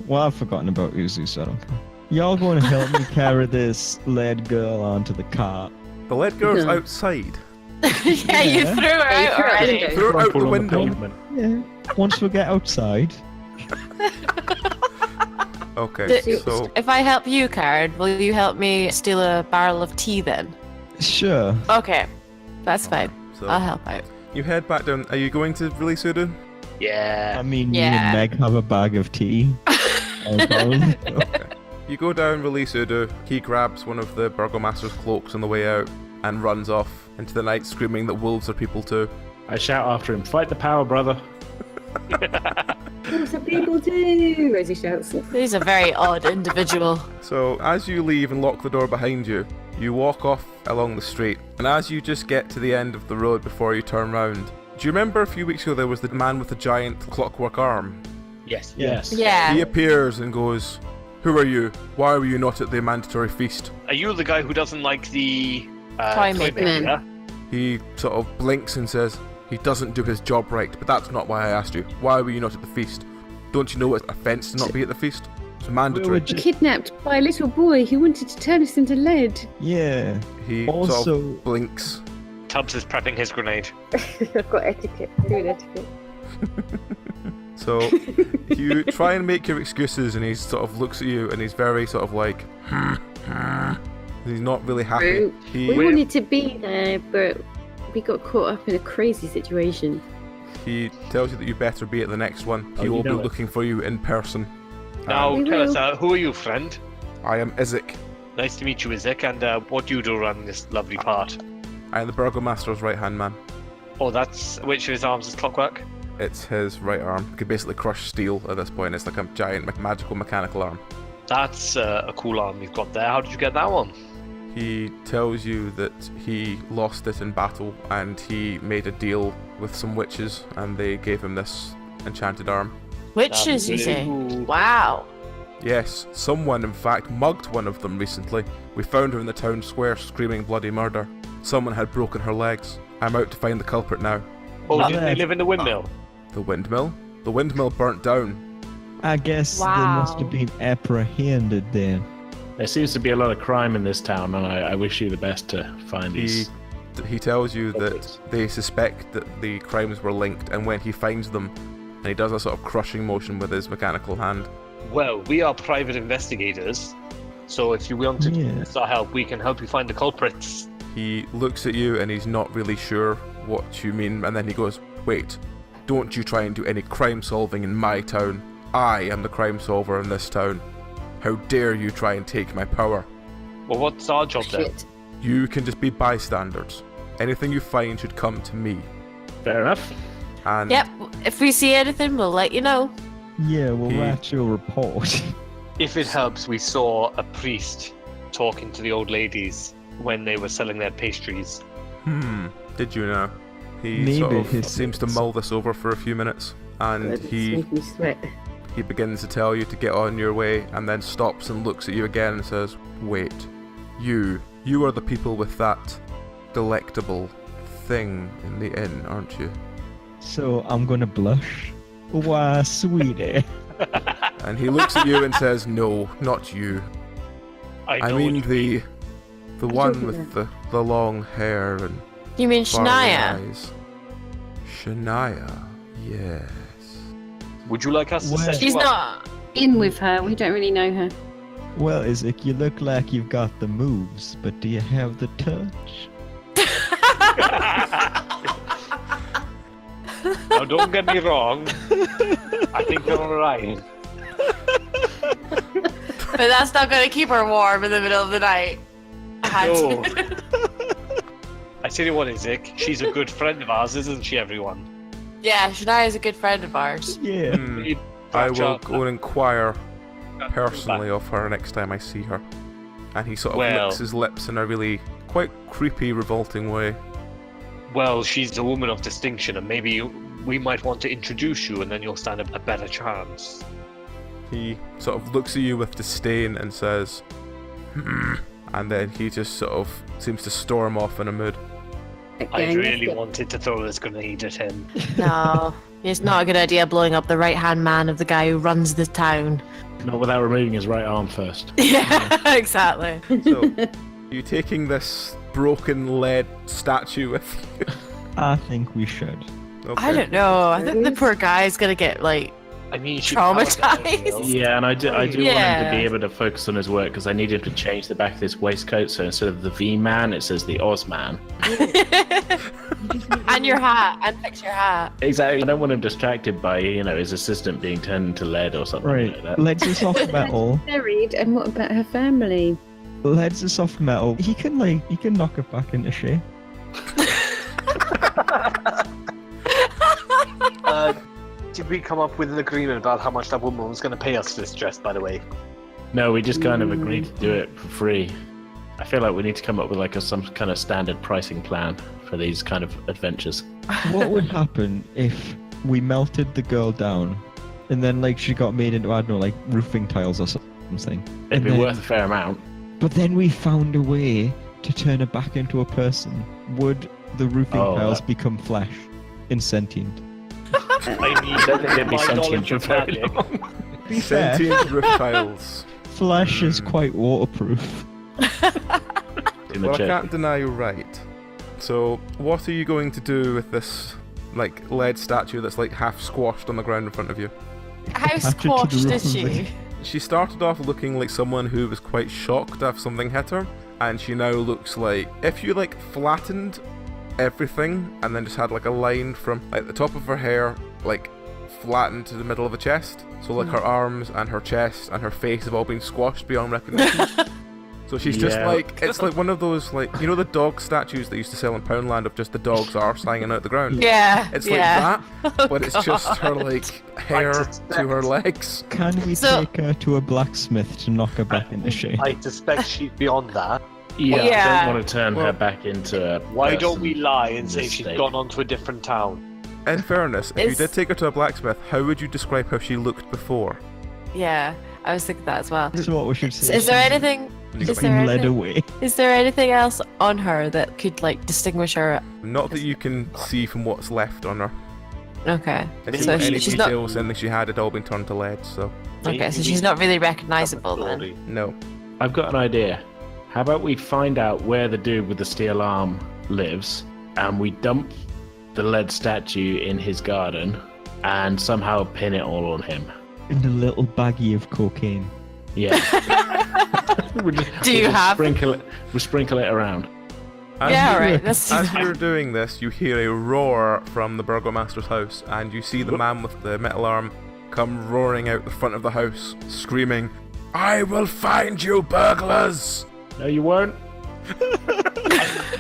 Speaker 3: well, I've forgotten about Uzu, so I don't care. Y'all going to help me carry this lead girl onto the cart?
Speaker 2: The lead girl's
Speaker 5: No.
Speaker 2: outside.
Speaker 6: Yeah, you
Speaker 3: Yeah.
Speaker 6: threw her
Speaker 5: Yeah, you
Speaker 6: out
Speaker 5: threw her out the
Speaker 6: already.
Speaker 5: window.
Speaker 2: Throw her out the
Speaker 7: Crumpled on
Speaker 2: window.
Speaker 7: pavement.
Speaker 3: Yeah. Once we get outside.
Speaker 2: Okay,
Speaker 6: The-
Speaker 2: so
Speaker 6: If I help you, Karen, will you help me steal a barrel of tea then?
Speaker 3: Sure.
Speaker 6: Okay, that's fine.
Speaker 2: so
Speaker 6: I'll help out.
Speaker 2: you head back down. Are you going to release Udo?
Speaker 4: Yeah.
Speaker 3: I mean, me
Speaker 6: Yeah.
Speaker 3: and Meg have a bag of tea.
Speaker 2: Okay. You go down, release Udo. He grabs one of the burgomaster's cloaks on the way out and runs off into the night, screaming that wolves are people too.
Speaker 7: I shout after him, fight the power, brother.
Speaker 5: That's what people do, Rosie shouts.
Speaker 6: He's a very odd individual.
Speaker 2: So as you leave and lock the door behind you, you walk off along the street, and as you just get to the end of the road before you turn round, do you remember a few weeks ago there was the man with the giant clockwork arm?
Speaker 4: Yes.
Speaker 7: Yes.
Speaker 6: Yeah.
Speaker 2: He appears and goes, "Who are you? Why were you not at the mandatory feast?"
Speaker 4: Are you the guy who doesn't like the
Speaker 6: Toy maker.
Speaker 4: yeah?
Speaker 2: He sort of blinks and says, "He doesn't do his job right, but that's not why I asked you. Why were you not at the feast? Don't you know it's an offence to not be at the feast? It's mandatory."
Speaker 5: Kidnapped by a little boy who wanted to turn us into lead.
Speaker 3: Yeah.
Speaker 2: He sort
Speaker 3: Also,
Speaker 2: of blinks.
Speaker 4: Tubbs is prepping his grenade.
Speaker 5: I've got etiquette. Doing etiquette.
Speaker 2: So you try and make your excuses, and he sort of looks at you, and he's very sort of like, he's not really happy.
Speaker 5: True.
Speaker 2: He
Speaker 5: We wanted to be there, but we got caught up in a crazy situation.
Speaker 2: He tells you that you better be at the next one.
Speaker 7: Oh,
Speaker 2: He
Speaker 7: you
Speaker 2: will be
Speaker 7: know it.
Speaker 2: looking for you in person.
Speaker 4: Now,
Speaker 5: We
Speaker 4: tell
Speaker 5: will.
Speaker 4: us, who are you, friend?
Speaker 2: I am Isaac.
Speaker 4: Nice to meet you, Isaac, and what do you do around this lovely part?
Speaker 2: I am the Burgomaster's right-hand man.
Speaker 4: Oh, that's which of his arms is clockwork?
Speaker 2: It's his right arm. He could basically crush steel at this point. It's like a giant magical mechanical arm.
Speaker 4: That's a cool arm you've got there. How did you get that one?
Speaker 2: He tells you that he lost it in battle, and he made a deal with some witches, and they gave him this enchanted arm.
Speaker 6: Witches, you say? Wow.
Speaker 2: Yes, someone in fact mugged one of them recently. We found her in the town square screaming bloody murder. Someone had broken her legs. I'm out to find the culprit now.
Speaker 4: Oh,
Speaker 3: Not
Speaker 4: did they
Speaker 3: bad.
Speaker 4: live in the windmill?
Speaker 2: The windmill? The windmill burnt down.
Speaker 3: I guess they must have been apprehended then.
Speaker 7: There seems to be a lot of crime in this town, and I wish you the best to find these.
Speaker 2: He tells you that
Speaker 7: culprits.
Speaker 2: they suspect that the crimes were linked, and when he finds them, and he does a sort of crushing motion with his mechanical hand.
Speaker 4: Well, we are private investigators, so if you want to
Speaker 3: Yeah.
Speaker 4: our help, we can help you find the culprits.
Speaker 2: He looks at you and he's not really sure what you mean, and then he goes, "Wait, don't you try and do any crime solving in my town. I am the crime solver in this town. How dare you try and take my power?
Speaker 4: Well, what's our job then?
Speaker 5: Shit.
Speaker 2: You can just be bystanders. Anything you find should come to me."
Speaker 7: Fair enough.
Speaker 2: And
Speaker 6: Yep. If we see anything, we'll let you know.
Speaker 3: Yeah, we'll
Speaker 2: He-
Speaker 3: write your report.
Speaker 4: If it helps, we saw a priest talking to the old ladies when they were selling their pastries.
Speaker 2: did you know? He
Speaker 3: Maybe
Speaker 2: sort of
Speaker 3: his-
Speaker 2: seems to mull this over for a few minutes, and
Speaker 5: It's
Speaker 2: he
Speaker 5: making me sweat.
Speaker 2: He begins to tell you to get on your way, and then stops and looks at you again and says, "Wait, you are the people with that delectable thing in the inn, aren't you?"
Speaker 3: So I'm gonna blush. Why, sweetie.
Speaker 2: And he looks at you and says, "No, not you. I
Speaker 4: know
Speaker 2: mean
Speaker 4: what you
Speaker 2: the one with the long hair and
Speaker 6: You mean
Speaker 2: sparkling
Speaker 6: Shania?
Speaker 2: eyes. Shania, yes."
Speaker 4: Would you like us to
Speaker 3: Well-
Speaker 4: set
Speaker 6: She's
Speaker 4: you up?
Speaker 6: not.
Speaker 5: In with her. We don't really know her.
Speaker 3: Well, Isaac, you look like you've got the moves, but do you have the touch?
Speaker 4: Now, don't get me wrong. I think you're alright.
Speaker 6: But that's not going to keep her warm in the middle of the night. I had
Speaker 4: No.
Speaker 6: to.
Speaker 4: I tell you what, Isaac, she's a good friend of ours, isn't she, everyone?
Speaker 6: Yeah, Shania is a good friend of ours.
Speaker 3: Yeah.
Speaker 4: You
Speaker 2: I
Speaker 4: patch
Speaker 2: will
Speaker 4: up.
Speaker 2: go and inquire personally of her next time I see her. And he sort of
Speaker 4: Well-
Speaker 2: licks his lips in a really quite creepy, revolting way.
Speaker 4: Well, she's a woman of distinction, and maybe we might want to introduce you, and then you'll stand a better chance.
Speaker 2: He sort of looks at you with disdain and says, and then he just sort of seems to storm off in a mood.
Speaker 4: I
Speaker 5: Again,
Speaker 4: really
Speaker 5: let's
Speaker 4: wanted to throw this grenade at him.
Speaker 6: No, it's not a good idea blowing up the right-hand man of the guy who runs the town.
Speaker 7: Not without removing his right arm first.
Speaker 6: Yeah, exactly.
Speaker 2: So, you taking this broken lead statue with you?
Speaker 3: I think we should.
Speaker 2: Okay.
Speaker 6: I don't know. I think the poor guy's gonna get like
Speaker 4: I mean, she
Speaker 6: Traumatized.
Speaker 7: Yeah, and I do want him to
Speaker 6: Yeah.
Speaker 7: be able to focus on his work because I need him to change the back of this waistcoat so instead of the V-man, it says the Ozman.
Speaker 6: and your hat and fix your hat.
Speaker 7: Exactly. I don't want him distracted by, his assistant being turned into lead or something like
Speaker 3: Right,
Speaker 7: that.
Speaker 3: lead's a soft metal.
Speaker 5: buried, and what about her family?
Speaker 3: Lead's a soft metal. He can knock it back into shape.
Speaker 4: Did we come up with an agreement about how much that woman was going to pay us for this dress, by the way?
Speaker 7: No, we just kind of agreed to do it for free. I feel like we need to come up with like some kind of standard pricing plan for these kind of adventures.
Speaker 3: What would happen if we melted the girl down and then like she got made into, I don't know, like roofing tiles or something?
Speaker 7: It'd be worth a fair amount.
Speaker 3: But then we found a way to turn her back into a person. Would the roofing tiles become flesh and sentient?
Speaker 4: I mean,
Speaker 7: I don't think they'd be
Speaker 4: my
Speaker 7: sentient
Speaker 4: knowledge
Speaker 7: for
Speaker 4: of
Speaker 7: very
Speaker 4: magic.
Speaker 7: long.
Speaker 3: Be fair,
Speaker 2: Sentient reptiles.
Speaker 3: flesh is quite waterproof.
Speaker 7: In the
Speaker 2: Well, I
Speaker 7: church.
Speaker 2: can't deny you're right. So, what are you going to do with this, like, lead statue that's, like, half squashed on the ground in front of you?
Speaker 6: How
Speaker 3: Attach it to the
Speaker 6: squashed
Speaker 3: roof
Speaker 6: is
Speaker 3: of
Speaker 6: she?
Speaker 3: the-
Speaker 2: She started off looking like someone who was quite shocked to have something hit her, and she now looks like if you, like, flattened everything and then just had, like, a line from, like, the top of her hair, like, flattened to the middle of the chest. So, like, her arms and her chest and her face have all been squashed beyond recognition. So she's just
Speaker 7: Yeah.
Speaker 2: like, it's like one of those, like, you know the dog statues they used to sell in Poundland of just the dog's arse hanging out the ground?
Speaker 6: Yeah.
Speaker 2: It's
Speaker 6: yeah.
Speaker 2: like that, but it's just her, like, hair to her legs.
Speaker 3: Can we
Speaker 6: So-
Speaker 3: take her to a blacksmith to knock her back into shape?
Speaker 4: I suspect she's beyond that.
Speaker 7: Yeah, I
Speaker 6: Yeah.
Speaker 7: don't want to turn her back into a
Speaker 4: Why don't
Speaker 7: person
Speaker 4: we lie and say she's
Speaker 7: mistake.
Speaker 4: gone on to a different town?
Speaker 2: In fairness, if you
Speaker 6: Is-
Speaker 2: did take her to a blacksmith, how would you describe how she looked before?
Speaker 6: Yeah. I was thinking that as well.
Speaker 3: That's what we should say.
Speaker 6: Is there anything?
Speaker 2: You
Speaker 6: Is
Speaker 2: got
Speaker 6: there
Speaker 3: Been led
Speaker 6: anything?
Speaker 3: away.
Speaker 6: Is there anything else on her that could like distinguish her?
Speaker 2: Not that you can see from what's left on her.
Speaker 6: Okay.
Speaker 2: If
Speaker 6: So
Speaker 2: any
Speaker 6: she's not.
Speaker 2: details in that she had all been turned to lead, so
Speaker 6: Okay, so she's not really recognizable then.
Speaker 2: no.
Speaker 7: I've got an idea. How about we find out where the dude with the steel arm lives, and we dump the lead statue in his garden, and somehow pin it all on him.
Speaker 3: In a little baggie of cocaine.
Speaker 7: Yeah.
Speaker 6: Do you have?
Speaker 7: We sprinkle it around.
Speaker 2: As
Speaker 6: Yeah,
Speaker 2: you-
Speaker 6: right. That's
Speaker 2: As you're doing this, you hear a roar from the burgomaster's house, and you see the man with the metal arm come roaring out the front of the house, screaming, "I will find you, burglars!"
Speaker 7: No, you won't.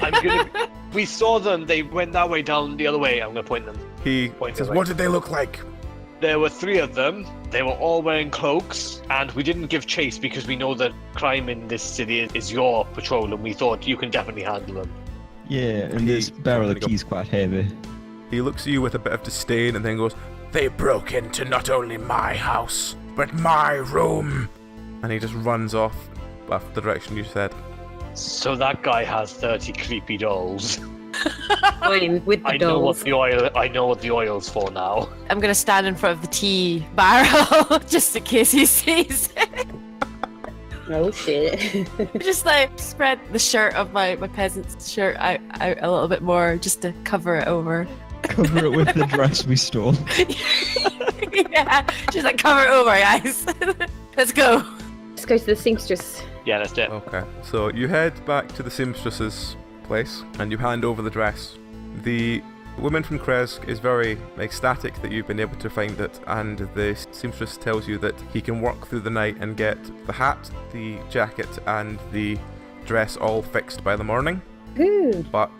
Speaker 4: I'm gonna. We saw them. They went that way, down the other way. I'm gonna point them.
Speaker 2: He
Speaker 4: Point
Speaker 2: says,
Speaker 4: away.
Speaker 2: "What did they look like?"
Speaker 4: There were 3 of them. They were all wearing cloaks, and we didn't give chase because we know that crime in this city is your patrol, and we thought you can definitely handle them.
Speaker 3: Yeah, and this barrel of tea's quite heavy.
Speaker 2: He looks at you with a bit of disdain and then goes, "They broke into not only my house, but my room." And he just runs off after the direction you said.
Speaker 4: So that guy has 30 creepy dolls.
Speaker 5: Fine, with the
Speaker 4: I know what
Speaker 5: dolls.
Speaker 4: the oil. I know what the oil's for now.
Speaker 6: I'm gonna stand in front of the tea barrel just in case he sees it.
Speaker 5: Oh shit.
Speaker 6: Just like spread the shirt of my peasant's shirt out a little bit more just to cover it over.
Speaker 3: Cover it with the dress we stole.
Speaker 6: Yeah, just like cover it over, guys. Let's go.
Speaker 5: Let's go to the seamstress.
Speaker 4: Yeah, that's it.
Speaker 2: Okay, so you head back to the seamstress's place and you hand over the dress. The woman from Krezk is very ecstatic that you've been able to find it, and the seamstress tells you that he can work through the night and get the hat, the jacket, and the dress all fixed by the morning.
Speaker 5: Ooh.
Speaker 2: But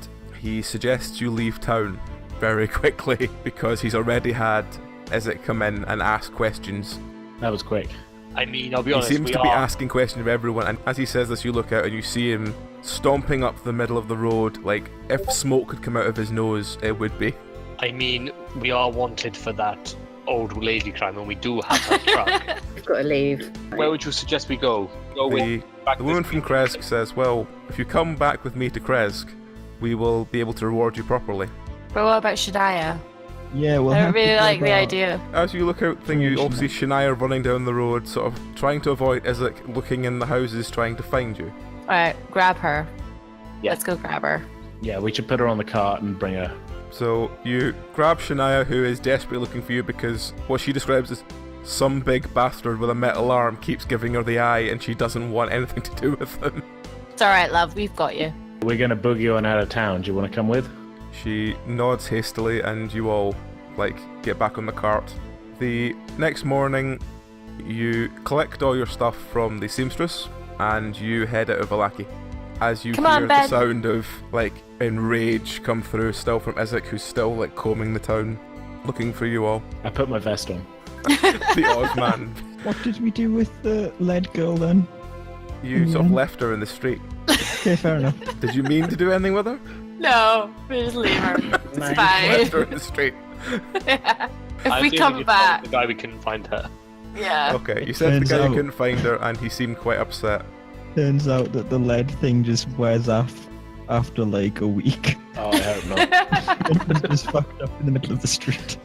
Speaker 2: he suggests you leave town very quickly because he's already had Isaac come in and ask questions.
Speaker 7: That was quick.
Speaker 4: I mean, I'll be
Speaker 2: He
Speaker 4: honest.
Speaker 2: seems
Speaker 4: we
Speaker 2: to be
Speaker 4: are.
Speaker 2: asking questions of everyone, and as he says this, you look out and you see him stomping up the middle of the road. Like, if smoke could come out of his nose, it would be.
Speaker 4: I mean, we are wanted for that old lady crime, and we do have her truck.
Speaker 5: We've got to leave.
Speaker 4: Where would you suggest we go? Go with back
Speaker 2: The
Speaker 4: to
Speaker 2: woman
Speaker 4: this
Speaker 2: from Krezk says, "Well, if you come back with me to Krezk, we will be able to reward you properly."
Speaker 6: But what about Shania?
Speaker 3: Yeah, well,
Speaker 6: I don't really like the idea.
Speaker 2: As you look out, you all see Shania running down the road, sort of trying to avoid Isaac looking in the houses, trying to find you.
Speaker 6: Alright, grab her.
Speaker 4: Yeah.
Speaker 6: Let's go grab her.
Speaker 7: Yeah, we should put her on the cart and bring her.
Speaker 2: So you grab Shania, who is desperately looking for you because what she describes as some big bastard with a metal arm keeps giving her the eye, and she doesn't want anything to do with him.
Speaker 6: It's alright, love. We've got you.
Speaker 7: We're gonna boogie on out of town. Do you want to come with?
Speaker 2: She nods hastily, and you all, get back on the cart. The next morning, you collect all your stuff from the seamstress, and you head out of Valachi. As you
Speaker 6: Come
Speaker 2: hear
Speaker 6: on,
Speaker 2: the
Speaker 6: Ben.
Speaker 2: sound of, enrage come through, still from Isaac, who's still, combing the town. looking for you all.
Speaker 7: I put my vest on.
Speaker 2: The Ozmand.
Speaker 3: What did we do with the lead girl then?
Speaker 2: You sort of left her in the street.
Speaker 3: Okay, fair enough.
Speaker 2: Did you mean to do anything with her?
Speaker 6: No, we just leave her. It's
Speaker 2: Left
Speaker 6: fine.
Speaker 2: her in the street.
Speaker 6: Yeah. If
Speaker 4: I'm
Speaker 6: we
Speaker 4: assuming
Speaker 6: come
Speaker 4: you told
Speaker 6: back,
Speaker 4: the guy we couldn't find her.
Speaker 6: yeah.
Speaker 2: Okay, you said the
Speaker 3: Turns
Speaker 2: guy
Speaker 3: out-
Speaker 2: couldn't find her and he seemed quite upset.
Speaker 3: Turns out that the lead thing just wears off after like a week.
Speaker 7: Oh, I hope not.
Speaker 3: It's just fucked up in the middle of the street.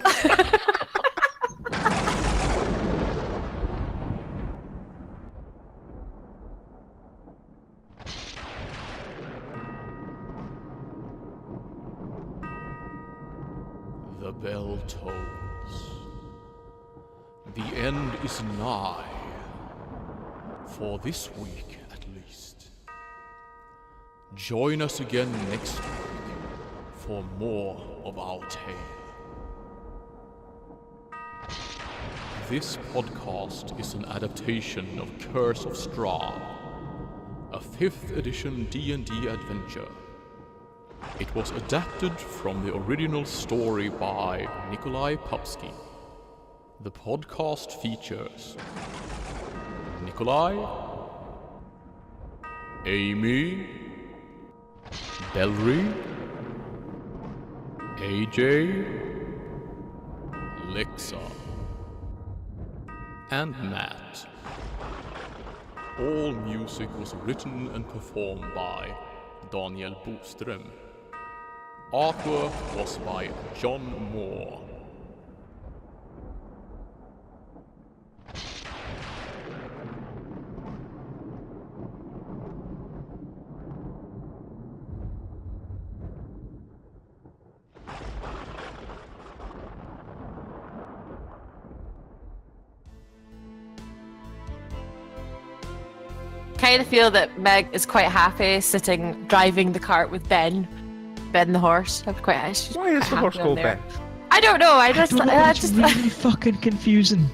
Speaker 1: The bell tolls. The end is nigh. For this week, at least. Join us again next week for more of our tale. This podcast is an adaptation of Curse of Strahd, a 5th edition D&D adventure. It was adapted from the original story by Nikoli. The podcast features Nikoli, Amy, Belry, AJ, Lexa, and Matt. All music was written and performed by Boström. Artwork was by John Moore.
Speaker 6: Kind of feel that Meg is quite happy sitting, driving the cart with Ben the horse. I'm quite. She's
Speaker 2: Why is
Speaker 6: quite
Speaker 2: the horse
Speaker 6: happy on
Speaker 2: called
Speaker 6: there.
Speaker 2: Ben?
Speaker 6: I don't know. I just,
Speaker 3: don't know,
Speaker 6: I
Speaker 3: it's
Speaker 6: just.
Speaker 3: really fucking confusing.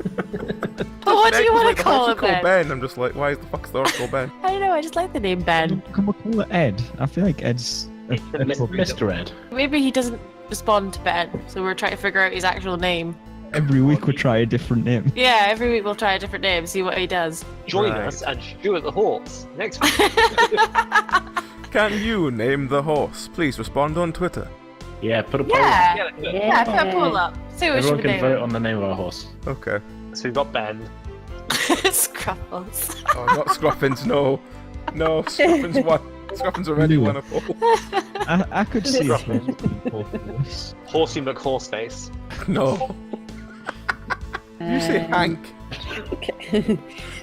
Speaker 6: But what do you want
Speaker 2: Wait,
Speaker 6: to
Speaker 2: the horse
Speaker 6: call
Speaker 2: is
Speaker 6: it
Speaker 2: called
Speaker 6: then?
Speaker 2: Ben. I'm just like, why is the fuck's the horse called Ben?
Speaker 6: I don't know. I just like the name Ben.
Speaker 3: Can we call it Ed? I feel like Ed's.
Speaker 7: Mr. Ed.
Speaker 6: Maybe he doesn't respond to Ben, so we're trying to figure out his actual name.
Speaker 3: Every week we try a different name.
Speaker 6: Yeah, every week we'll try a different name, see what he does.
Speaker 4: Join
Speaker 2: Right.
Speaker 4: us and Stuart the horse next week.
Speaker 2: Can you name the horse? Please respond on Twitter.
Speaker 7: Yeah, put a poll.
Speaker 6: Yeah,
Speaker 4: Yeah,
Speaker 6: yeah, put a poll up. See what we
Speaker 7: Everyone
Speaker 6: should
Speaker 7: can
Speaker 6: name
Speaker 7: vote
Speaker 6: him.
Speaker 7: on the name of our horse.
Speaker 2: Okay.
Speaker 4: So we've got Ben.
Speaker 6: Scruffles.
Speaker 2: Oh, not Scruffins, no. No, Scruffins won. Scruffins already won a poll.
Speaker 3: I could see a
Speaker 4: Scruffin.
Speaker 3: horse.
Speaker 4: Horsey McHorseface.
Speaker 2: No. You say Hank.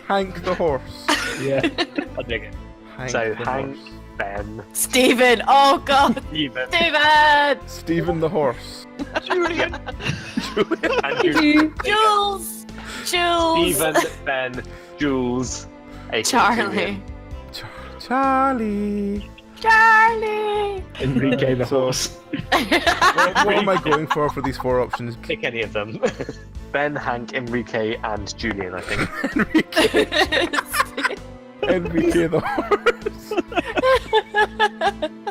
Speaker 2: Hank the horse.
Speaker 7: Yeah.
Speaker 4: I dig it.
Speaker 2: Hank
Speaker 4: So
Speaker 2: the
Speaker 4: Hank,
Speaker 2: horse.
Speaker 4: Ben,
Speaker 6: Stephen. Oh god.
Speaker 4: Steven,
Speaker 6: Stephen.
Speaker 2: Stephen the horse.
Speaker 4: Julian,
Speaker 2: Julian.
Speaker 4: and Julian.
Speaker 6: Jules. Jules.
Speaker 4: Steven, Ben, Jules, aka
Speaker 6: Charlie.
Speaker 4: Julian.
Speaker 2: Charlie.
Speaker 6: Charlie.
Speaker 7: Enrique the
Speaker 2: So-
Speaker 7: horse.
Speaker 2: What am I going for these 4 options?
Speaker 4: Pick any of them. Ben, Hank, Enrique, and Julian, I think.
Speaker 2: Enrique. Enrique the horse.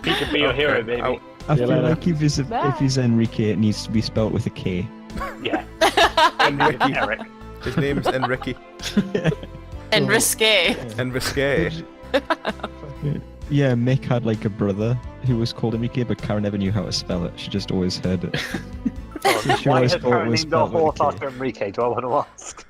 Speaker 4: He could be your hero,
Speaker 2: Okay,
Speaker 4: baby.
Speaker 2: I'll-
Speaker 3: I
Speaker 7: See you
Speaker 3: feel
Speaker 7: later.
Speaker 3: like if he's Enrique, it needs to be spelt with a K.
Speaker 4: Yeah.
Speaker 2: Enrique.
Speaker 4: Eric.
Speaker 2: His name's Enrique.
Speaker 6: And risque.
Speaker 2: Enrique.
Speaker 3: Yeah, Mick had like a brother who was called Enrique, but Karen never knew how to spell it. She just always heard it.
Speaker 4: Why
Speaker 3: always
Speaker 4: has
Speaker 3: thought it
Speaker 4: Karen
Speaker 3: was
Speaker 4: named the
Speaker 3: spelled with a
Speaker 4: horse
Speaker 3: K.
Speaker 4: after Enrique? Do I want to ask?